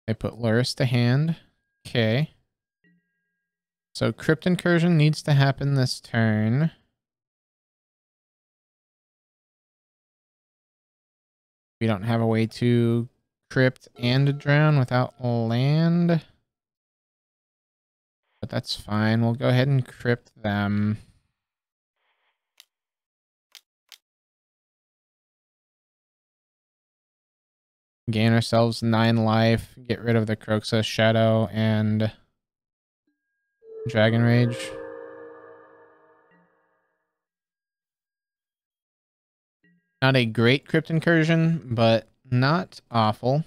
They put Lurrus to hand. Okay. So crypt incursion needs to happen this turn. We don't have a way to crypt and drown without land. But that's fine. We'll go ahead and crypt them. Gain ourselves 9 life. Get rid of the Croxus Shadow and Dragon Rage. Not a great crypt incursion, but not awful.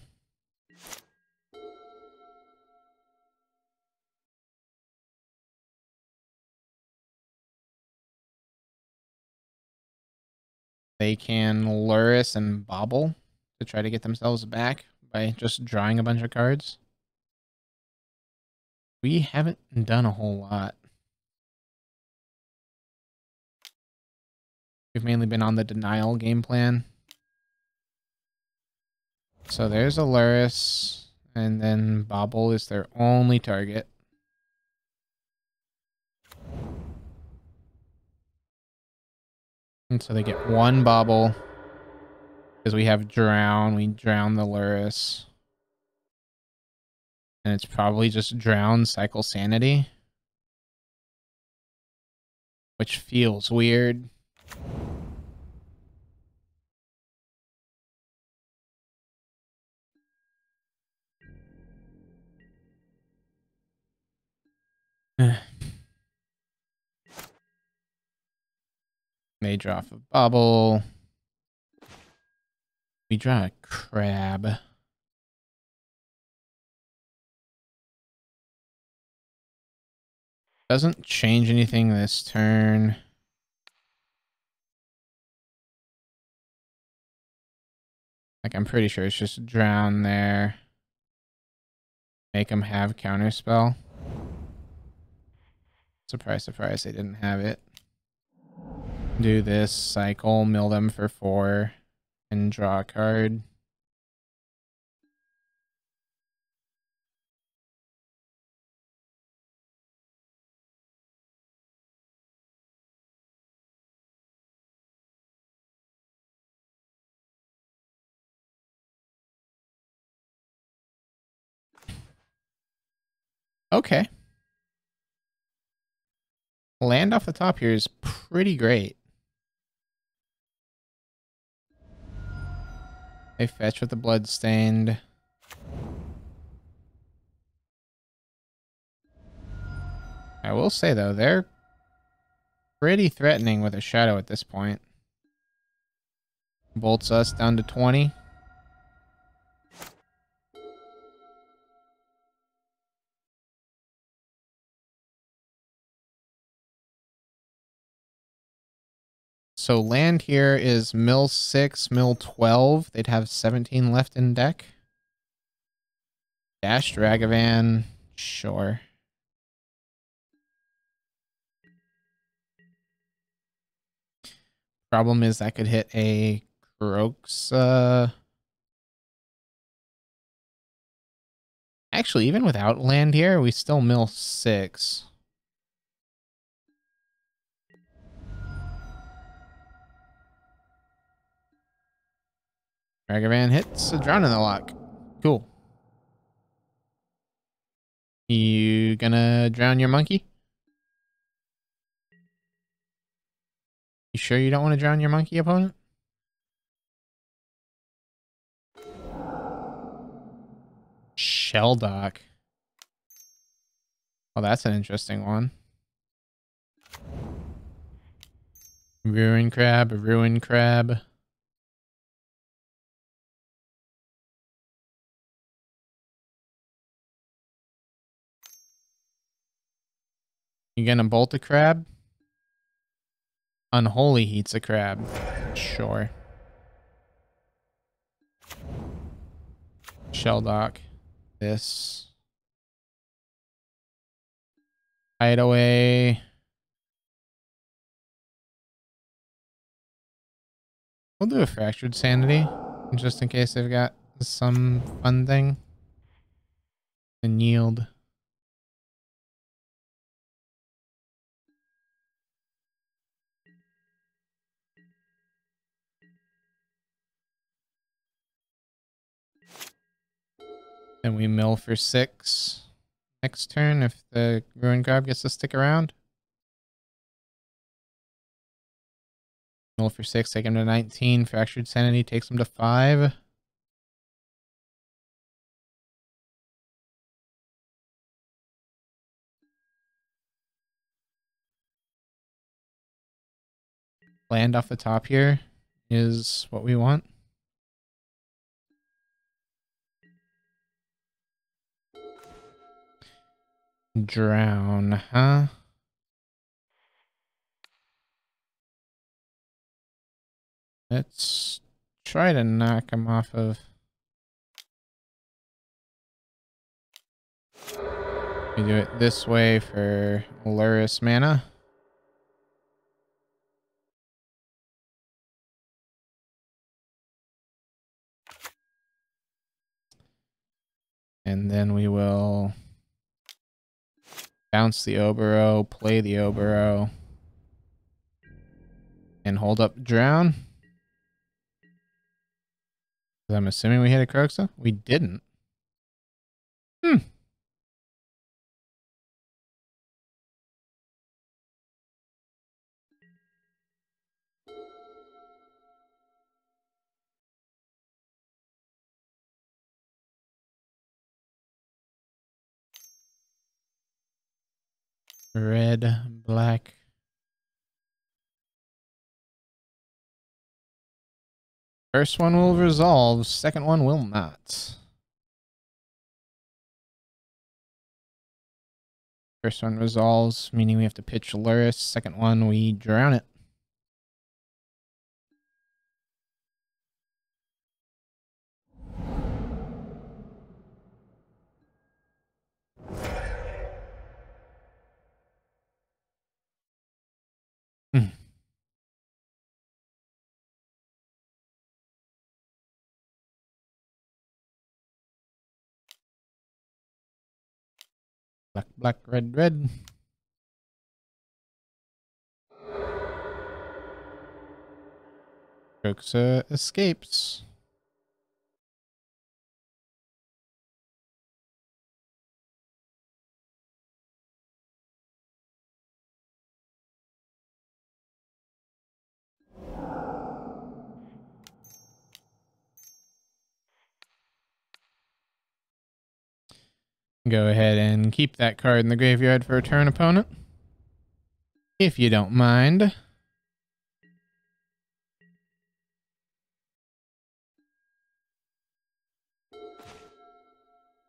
They can lure us and bobble to try to get themselves back by just drawing a bunch of cards. We haven't done a whole lot. We've mainly been on the denial game plan. So there's a Luris, and then Bobble is their only target. And so they get 1 Bobble. Because we have Drown, we drown the Luris. And it's probably just Drown, Cycle Sanity. Which feels weird. They draw off a Bobble. We draw a Crab. Doesn't change anything this turn. Like, I'm pretty sure it's just Drown there. Make them have Counterspell. Surprise, surprise, they didn't have it. Do this, cycle, mill them for 4, and draw a card. Okay. Land off the top here is pretty great. They fetch with the Bloodstained. I will say, though, they're pretty threatening with a Shadow at this point. Bolts us down to 20. So land here is mill 6, mill 12. They'd have 17 left in deck. Dash Dragavan, sure. Problem is that could hit a Croxa. Actually, even without land here, we still mill 6. Dragavan hits a Drown in the Lock. Cool. You gonna drown your monkey? You sure you don't want to drown your monkey, opponent? Shelldock. Oh, that's an interesting one. Ruin Crab, Ruin Crab. You gonna bolt a crab? Unholy Heat's a crab. Sure. Shelldock. This. Hideaway. We'll do a Fractured Sanity, just in case they've got some fun thing. And yield. And we mill for 6 next turn if the Ruin Crab gets to stick around. Mill for 6, take him to 19. Fractured Sanity takes him to 5. land off the top here is what we want. Drown, huh? Let's try to knock him off of... We do it this way for Luris mana. And then we will bounce the Obero, play the Obero, and hold up Drown. I'm assuming we hit a Croxa? We didn't. Red, black. First one will resolve, second one will not. First one resolves, meaning we have to pitch Luris. Second one, we drown it. Black, black, red, red. Croxa escapes. Go ahead and keep that card in the graveyard for a turn opponent, if you don't mind.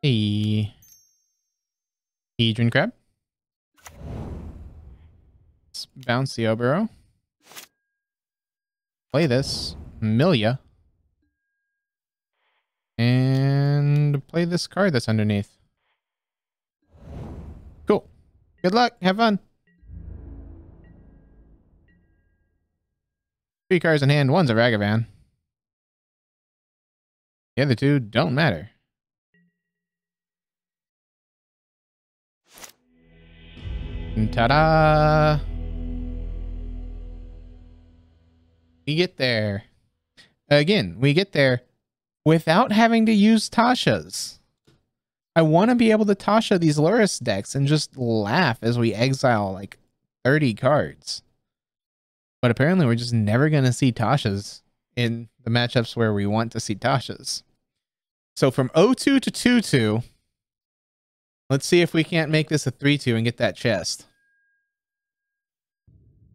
Hey. Hedron Crab. Let's bounce the Obero. Play this. Milia. And play this card that's underneath. Cool. Good luck. Have fun. 3 cards in hand. One's a Ragavan. The other 2 don't matter. Ta-da! We get there. Again, we get there without having to use Tasha's. I want to be able to Tasha these Luris decks and just laugh as we exile like 30 cards. But apparently we're just never going to see Tasha's in the matchups where we want to see Tasha's. So from 0-2 to 2-2, let's see if we can't make this a 3-2 and get that chest.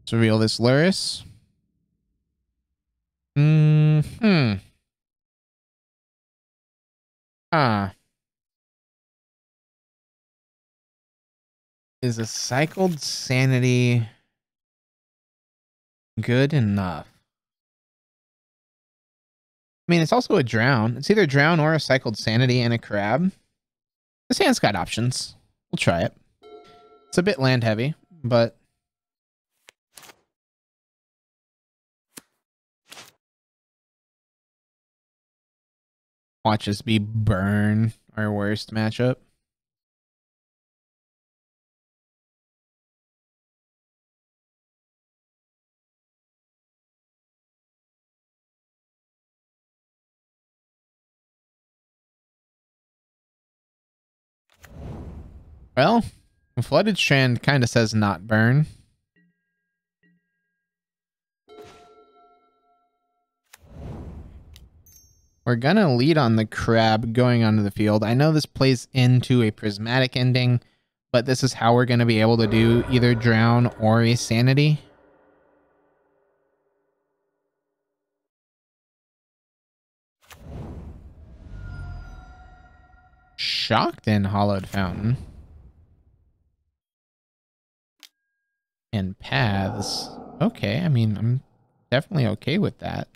Let's reveal this Luris. Is a cycled sanity good enough? I mean, it's also a drown. It's either drown or a cycled sanity and a crab. This hand's got options. We'll try it. It's a bit land heavy, but watch us be burn our worst matchup. Well, Flooded Strand kind of says not burn. We're gonna lead on the crab going onto the field. I know this plays into a prismatic ending, but this is how we're gonna be able to do either drown or a sanity. shocked in hollowed fountain. And paths. Okay, I mean, I'm definitely okay with that.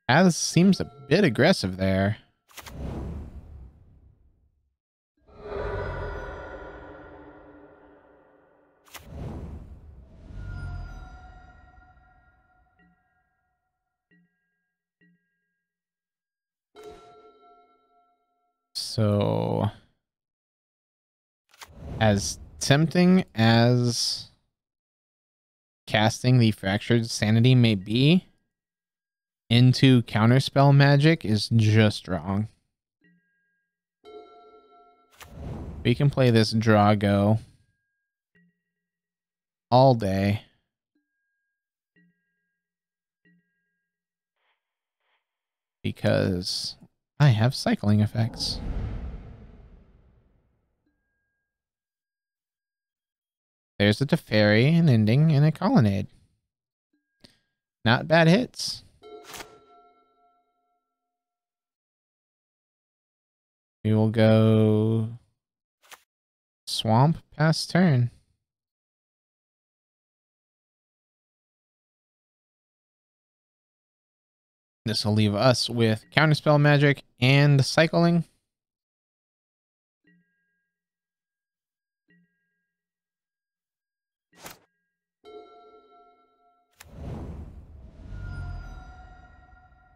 Paths seems a bit aggressive there. So, as tempting as casting the Fractured Sanity may be, into counterspell magic is just wrong. We can play this Drago all day. Because I have cycling effects. There's a Teferi, an Ending, and a Colonnade. Not bad hits. We will go Swamp past turn. This will leave us with Counterspell Magic and Cycling.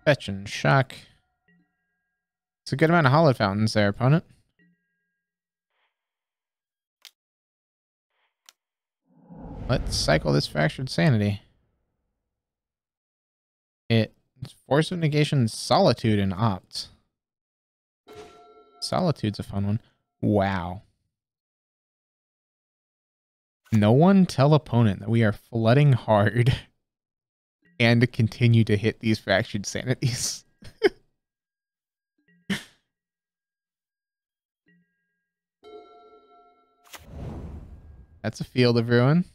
Fetch and Shock. It's a good amount of Hallowed Fountains there, opponent. Let's cycle this Fractured Sanity. It's Force of Negation, Solitude, and Opt. Solitude's a fun one. Wow. No one tell opponent that we are flooding hard and continue to hit these Fractured Sanities. That's a Field of Ruin.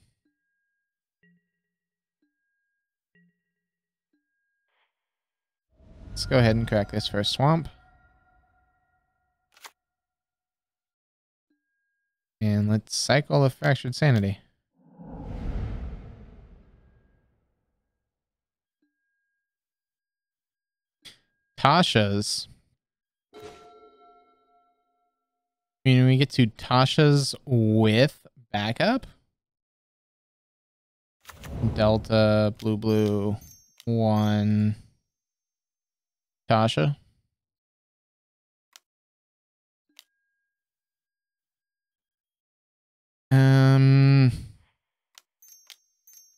Let's go ahead and crack this for a Swamp. And let's cycle the Fractured Sanity. Tasha's. I mean, we get to Tasha's with backup. Delta, blue, 1. Tasha.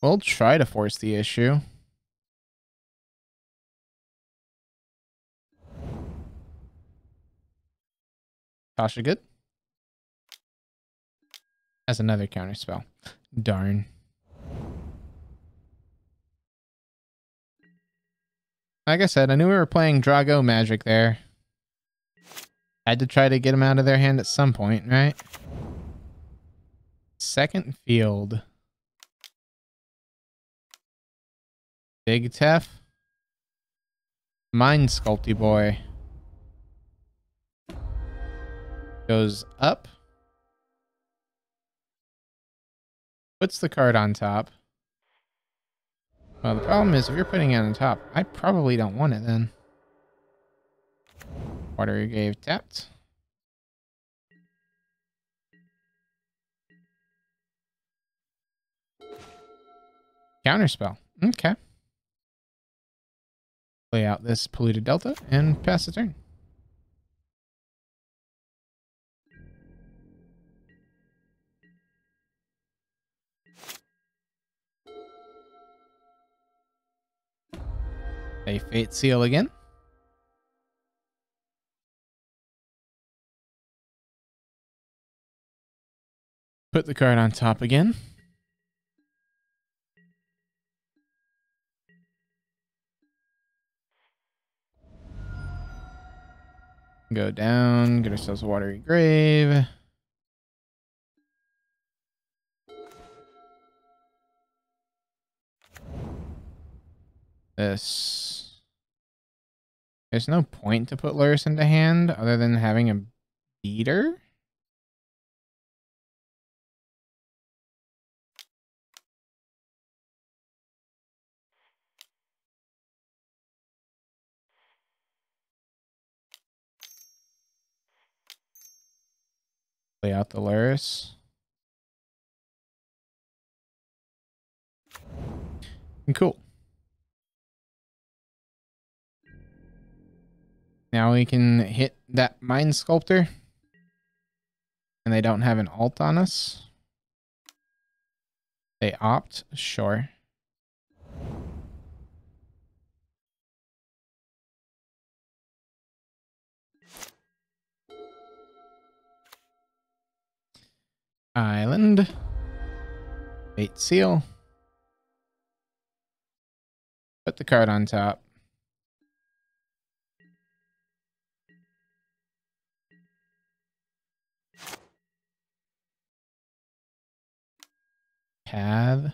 We'll try to force the issue. Tasha good. Has another counter spell. Darn. Like I said, I knew we were playing Drago magic there. Had to try to get him out of their hand at some point, right? Second field. Big Tef. Mind Sculpty Boy. Goes up. Puts the card on top. Well, the problem is if you're putting it on top, I probably don't want it then. Watery Grave tapped. Counterspell. Okay. Play out this Polluted Delta and pass the turn. A Fate Seal again. Put the card on top again. Go down, get ourselves a Watery Grave. This. There's no point to put Luris into hand other than having a beater. Play out the Luris. Cool. Now we can hit that Mind Sculptor. And they don't have an alt on us. They opt? Sure. Island. Fate Seal. Put the card on top. Path.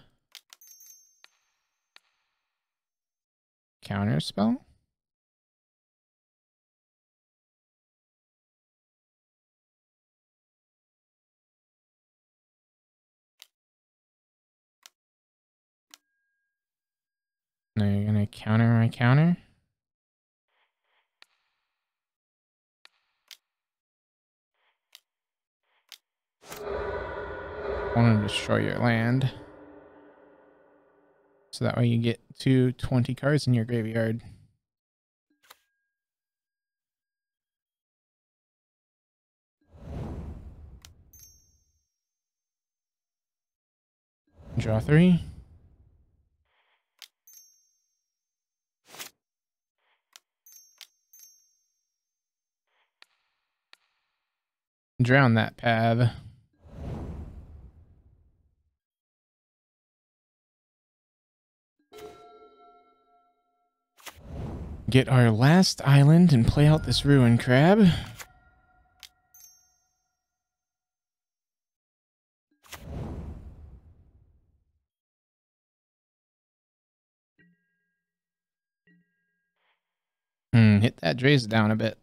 Counter spell. Now you're gonna counter my counter. I want to destroy your land. So that way you get 20 cards in your graveyard. Draw 3. Drown that path. Get our last island and play out this Ruin Crab. Hit that Draze down a bit.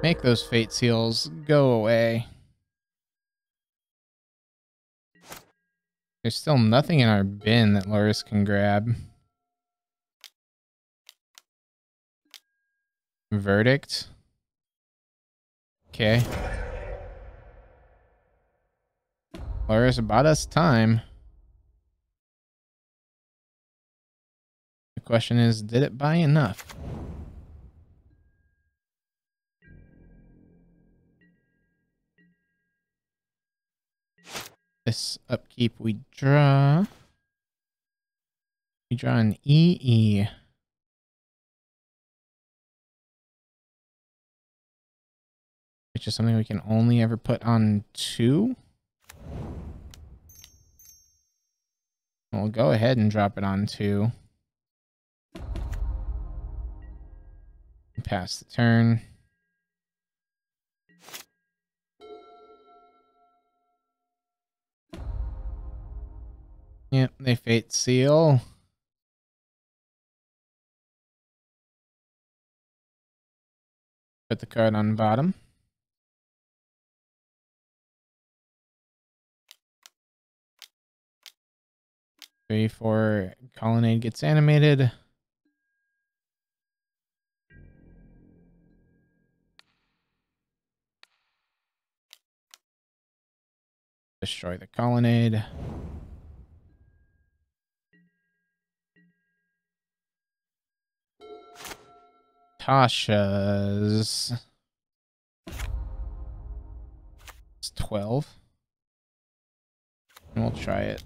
Make those Fate Seals go away. There's still nothing in our bin that Luris can grab. Verdict. Okay. Luris bought us time. The question is, did it buy enough? This upkeep we draw. We draw an EE. Which is something we can only ever put on 2. We'll go ahead and drop it on 2. Pass the turn. Yep, they Fate Seal. Put the card on bottom. 3/4 Colonnade gets animated. Destroy the Colonnade. Tasha's. It's 12. And we'll try it.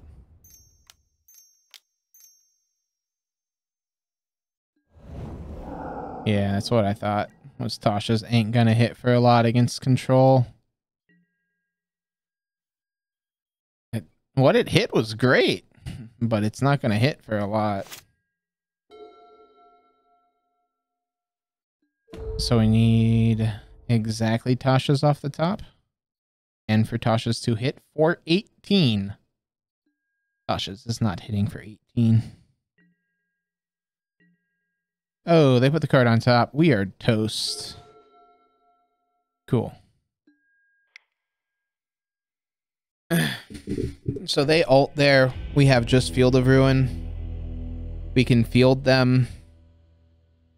Yeah, that's what I thought. Was Tasha's ain't gonna hit for a lot against control. What it hit was great, but it's not gonna hit for a lot. So we need exactly Tasha's off the top. And for Tasha's to hit for 18. Tasha's is not hitting for 18. Oh, they put the card on top. We are toast. Cool. So they ult there. We have just Field of Ruin. We can field them.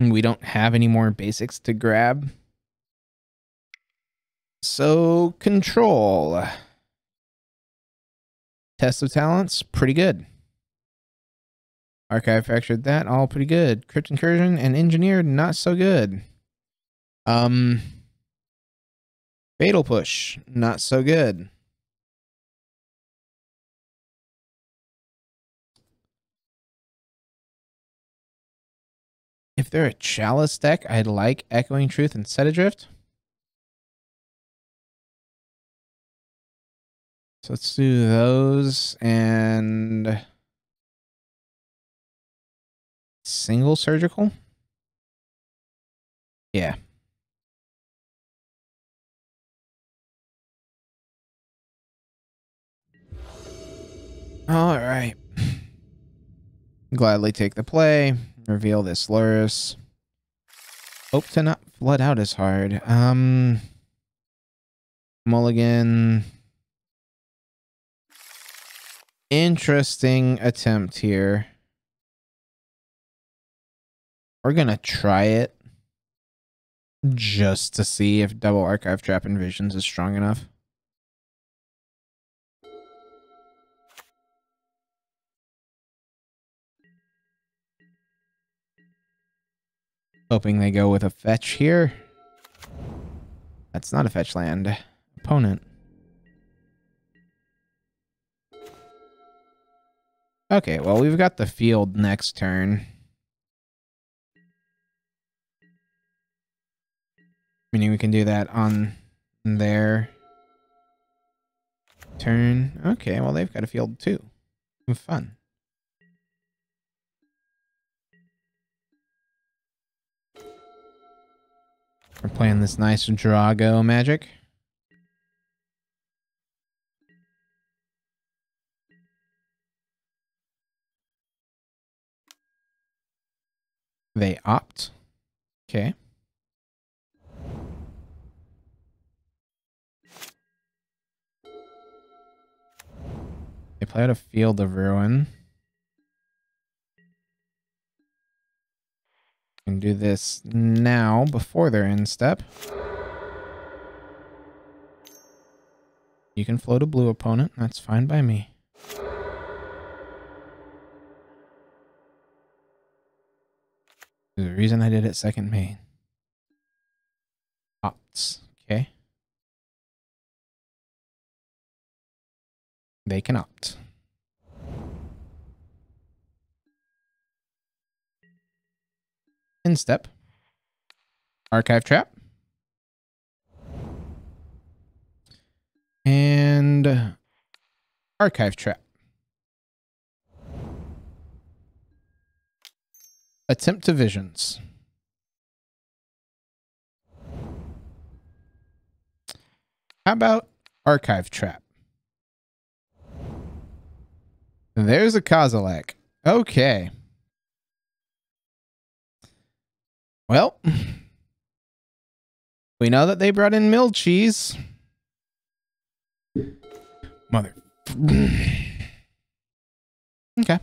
We don't have any more basics to grab. So control. Test of talents, pretty good. Archive fractured that, all pretty good. Crypt incursion and engineered, not so good. Fatal push, not so good. If they're a chalice deck, I'd like Echoing Truth and Set Adrift. So let's do those and single surgical. Yeah. All right. Gladly take the play. Reveal this Lurus. Hope to not flood out as hard. Mulligan. Interesting attempt here. We're gonna try it just to see if double archive trap and visions is strong enough. Hoping they go with a fetch here. That's not a fetch land. Opponent. Okay, well, we've got the field next turn. Meaning we can do that on their turn. Okay, well, they've got a field too. Fun. We're playing this nice Drago magic. They opt. Okay. They play out a Field of Ruin. Can do this now before their end step. You can float a blue opponent. That's fine by me. There's a reason I did it second main. Opts. Okay. They can opt. End step. Archive trap. And archive trap. Attempt to visions. How about archive trap? There's a Kozilek. Okay. Well, we know that they brought in milled cheese. Mother. Okay.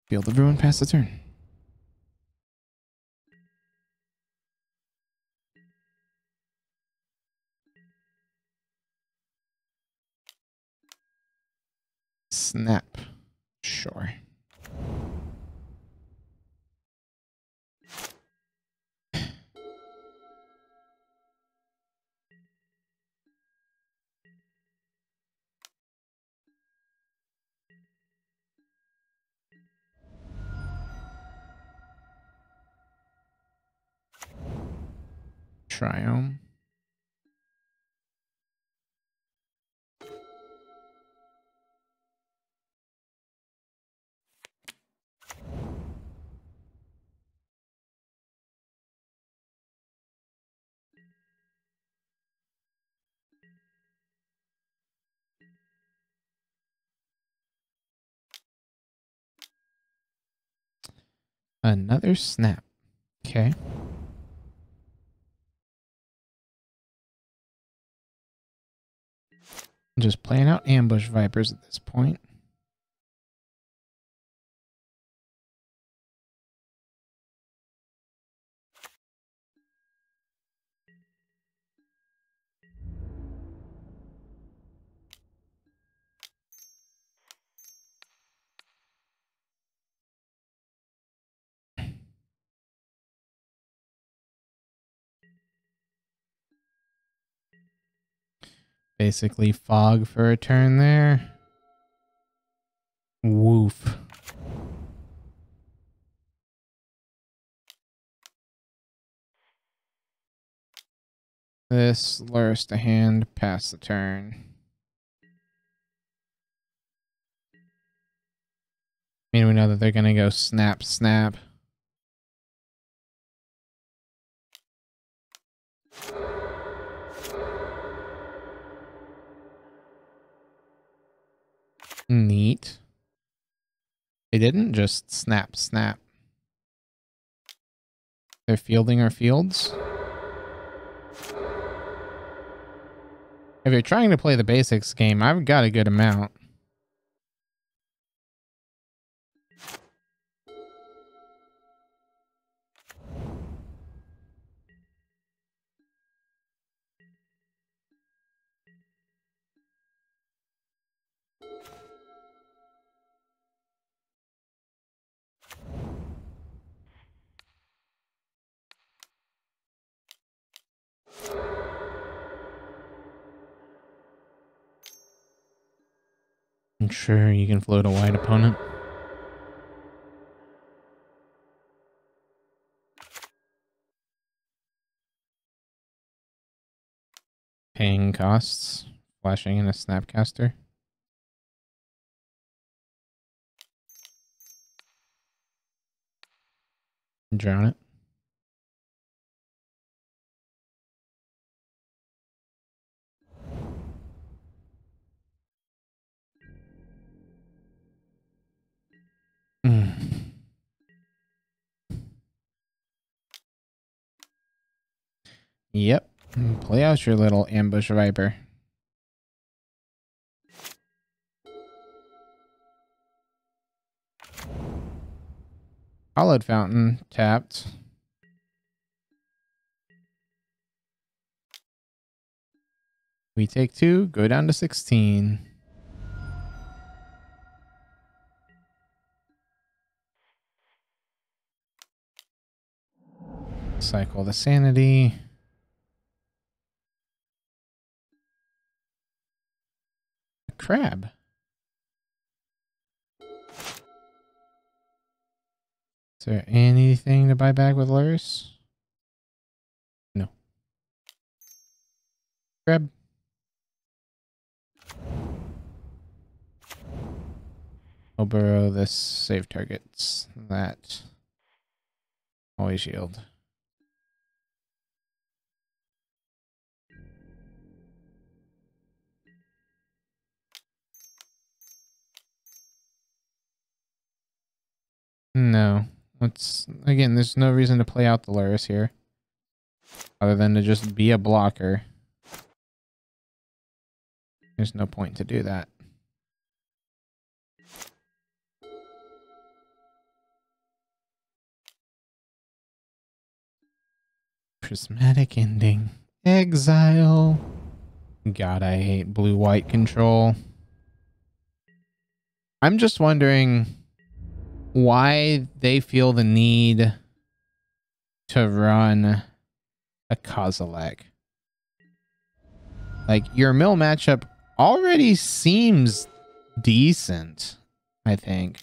Field of Ruin pass the turn. Snap. Sure. Triome. Another snap. Okay. Just playing out ambush vipers at this point. Basically fog for a turn there. Woof. This lures to hand, pass the turn. I mean, we know that they're going to go snap, snap. Neat. They didn't just snap, snap. They're fielding our fields. If you're trying to play the basics game, I've got a good amount. I'm sure you can float a wide opponent. Paying costs. Flashing in a snapcaster. Drown it. Yep. Play out your little ambush viper. Hollowed fountain tapped. We take 2, go down to 16. Cycle the sanity. A crab. Is there anything to buy back with lures? No. Crab. I'll burrow this save targets. That. Always yield. No. Again, there's no reason to play out the lures here. Other than to just be a blocker. There's no point to do that. Prismatic ending. Exile. God, I hate blue-white control. I'm just wondering why they feel the need to run a Kozilek. Like, your mill matchup already seems decent, I think.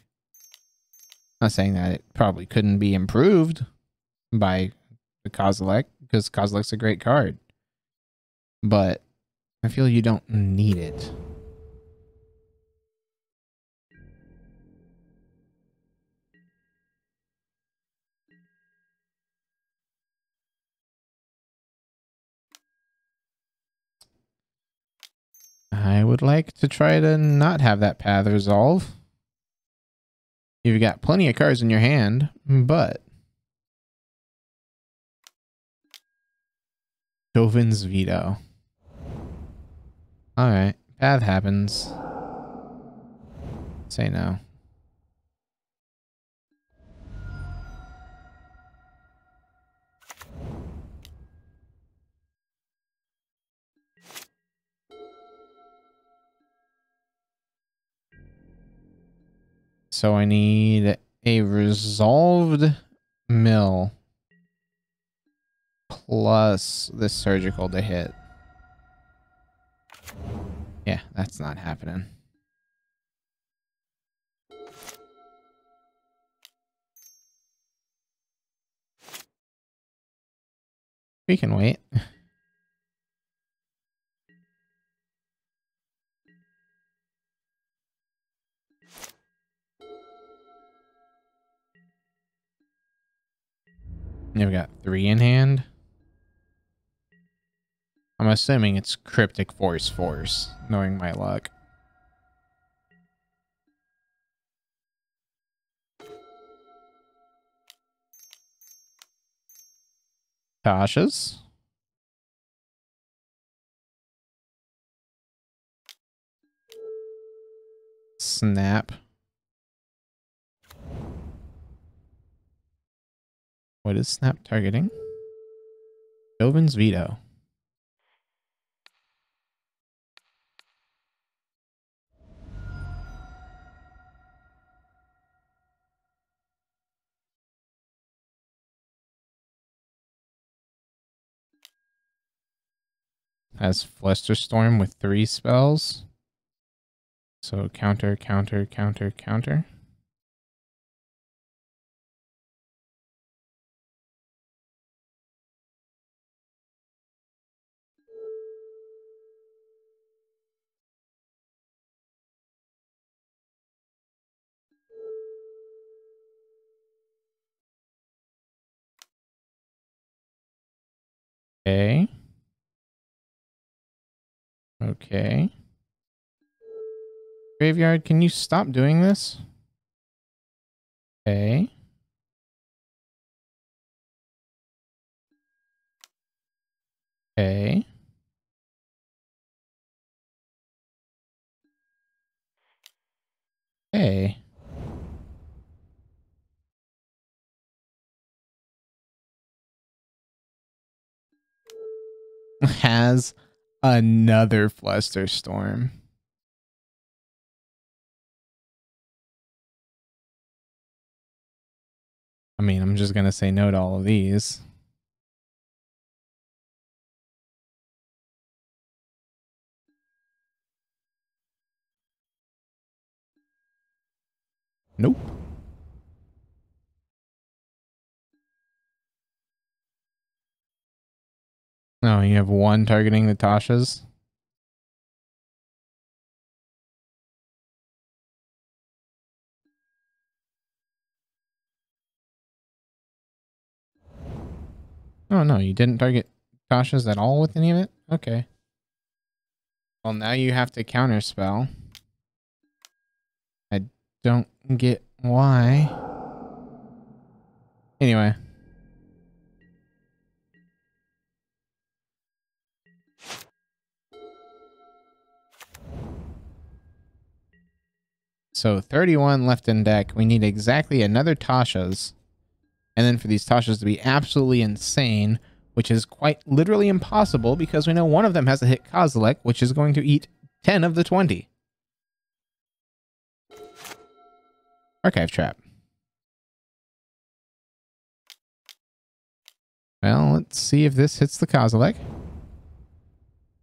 Not saying that it probably couldn't be improved by the Kozilek, because Kozilek's a great card. But I feel you don't need it. I would like to try to not have that path resolve. You've got plenty of cards in your hand, but Jovin's Veto. Alright, path happens. Say no. So I need a resolved mill plus the surgical to hit. Yeah, that's not happening. We can wait. We've got 3 in hand. I'm assuming it's Cryptic Force, knowing my luck. Tasha's. Snap. What is snap targeting? Jovin's Veto. Has Flusterstorm with 3 spells. So counter, counter, counter, counter. Okay. Okay. Graveyard, can you stop doing this? Okay. Okay. Okay. Has another Flusterstorm. I mean, I'm just gonna say no to all of these. Nope. No, you have 1 targeting the Tasha's. Oh, no, you didn't target Tasha's at all with any of it? Okay. Well, now you have to counterspell. I don't get why. Anyway. So 31 left in deck. We need exactly another Tasha's. And then for these Tashas to be absolutely insane, which is quite literally impossible because we know one of them has to hit Kozilek, which is going to eat 10 of the 20. Archive Trap. Well, let's see if this hits the Kozilek.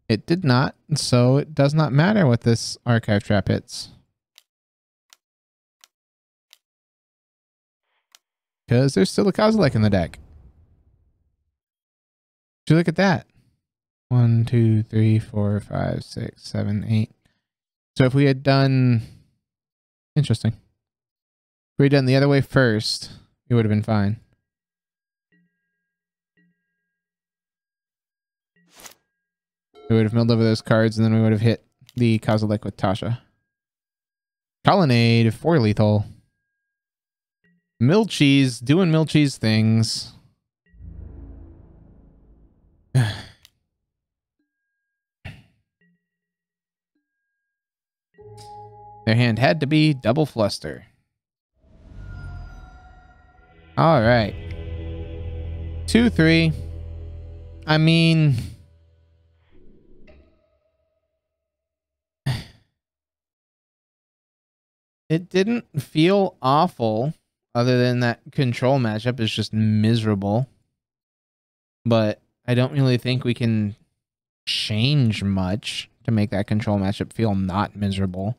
It did not, so it does not matter what this Archive Trap hits. Because there's still a Kozilek in the deck. Would you look at that? 1, 2, 3, 4, 5, 6, 7, 8. So if we had done... Interesting. If we had done the other way first, it would have been fine. We would have milled over those cards, and then we would have hit the Kozilek with Tasha. Colonnade, 4 lethal. Milchies doing Milchies things. Their hand had to be double fluster. All right. 2-3. I mean, it didn't feel awful, other than that control matchup is just miserable. But I don't really think we can change much to make that control matchup feel not miserable.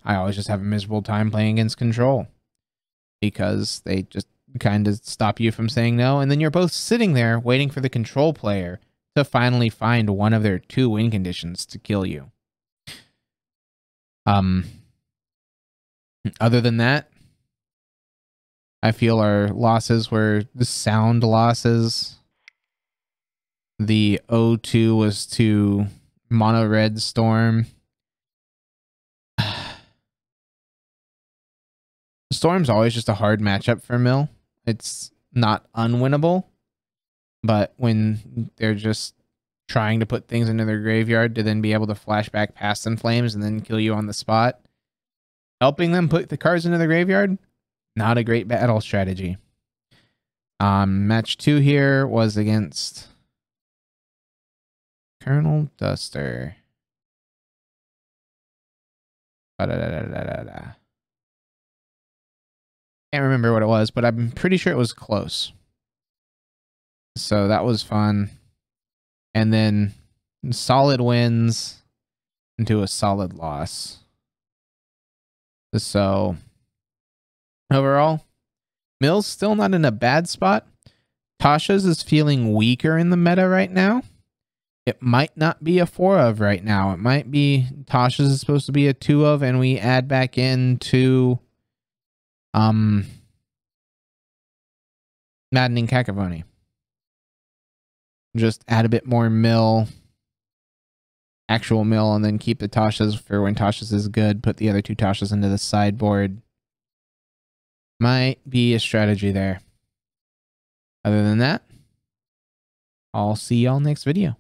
I always just have a miserable time playing against control because they just kind of stop you from saying no, and then you're both sitting there waiting for the control player to finally find one of their 2 win conditions to kill you. Other than that, I feel our losses were the sound losses. The 0-2 was to Mono Red Storm. Storm's always just a hard matchup for Mill. It's not unwinnable, but when they're just trying to put things into their graveyard to then be able to flash back past in flames and then kill you on the spot, helping them put the cards into the graveyard, not a great battle strategy. Match 2 here was against Colonel Duster. Can't remember what it was, but I'm pretty sure it was close. So that was fun. And then solid wins into a solid loss. So overall, Mill's still not in a bad spot. Tasha's is feeling weaker in the meta right now. It might not be a 4 of right now. It might be Tasha's is supposed to be a 2 of, and we add back into Maddening Cacophony. Just add a bit more Mill, actual Mill, and then keep the Tasha's for when Tasha's is good. Put the other 2 Tasha's into the sideboard. Might be a strategy there. Other than that, I'll see y'all next video.